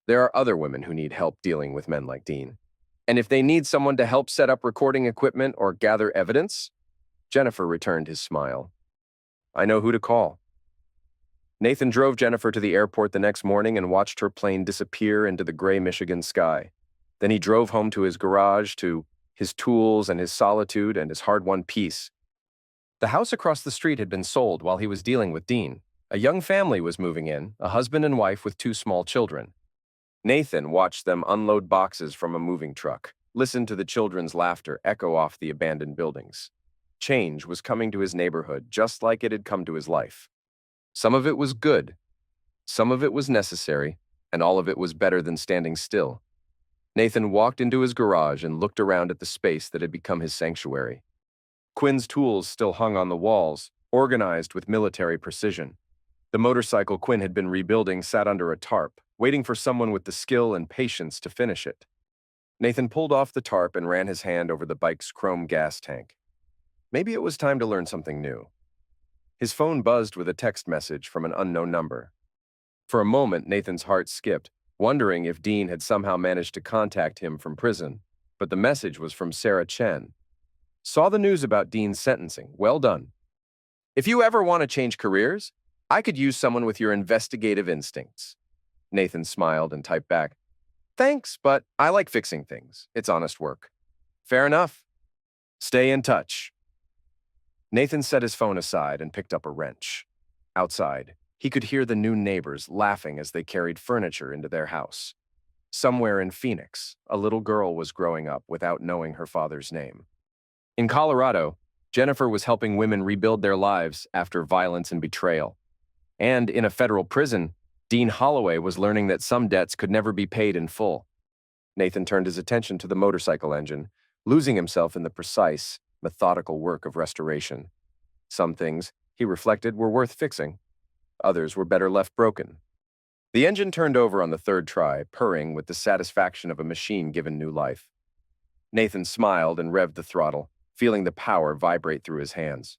There are other women who need help dealing with men like Dean. And if they need someone to help set up recording equipment or gather evidence, Jennifer returned his smile. I know who to call. Nathan drove Jennifer to the airport the next morning and watched her plane disappear into the gray Michigan sky. Then he drove home to his garage, to his tools and his solitude and his hard-won peace. The house across the street had been sold while he was dealing with Dean. A young family was moving in, a husband and wife with 2 small children. Nathan watched them unload boxes from a moving truck, listened to the children's laughter echo off the abandoned buildings. Change was coming to his neighborhood just like it had come to his life. Some of it was good, some of it was necessary, and all of it was better than standing still. Nathan walked into his garage and looked around at the space that had become his sanctuary. Quinn's tools still hung on the walls, organized with military precision. The motorcycle Quinn had been rebuilding sat under a tarp, waiting for someone with the skill and patience to finish it. Nathan pulled off the tarp and ran his hand over the bike's chrome gas tank. Maybe it was time to learn something new. His phone buzzed with a text message from an unknown number. For a moment, Nathan's heart skipped, wondering if Dean had somehow managed to contact him from prison, but the message was from Sarah Chen. Saw the news about Dean's sentencing. Well done. If you ever want to change careers, I could use someone with your investigative instincts. Nathan smiled and typed back, Thanks, but I like fixing things. It's honest work. Fair enough. Stay in touch. Nathan set his phone aside and picked up a wrench. Outside, he could hear the new neighbors laughing as they carried furniture into their house. Somewhere in Phoenix, a little girl was growing up without knowing her father's name. In Colorado, Jennifer was helping women rebuild their lives after violence and betrayal. And in a federal prison, Dean Holloway was learning that some debts could never be paid in full. Nathan turned his attention to the motorcycle engine, losing himself in the precise, methodical work of restoration. Some things, he reflected, were worth fixing. Others were better left broken. The engine turned over on the 3rd try, purring with the satisfaction of a machine given new life. Nathan smiled and revved the throttle, feeling the power vibrate through his hands.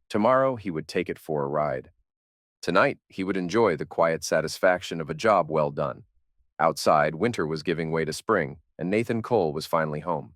Tomorrow, he would take it for a ride. Tonight, he would enjoy the quiet satisfaction of a job well done. Outside, winter was giving way to spring, and Nathan Cole was finally home.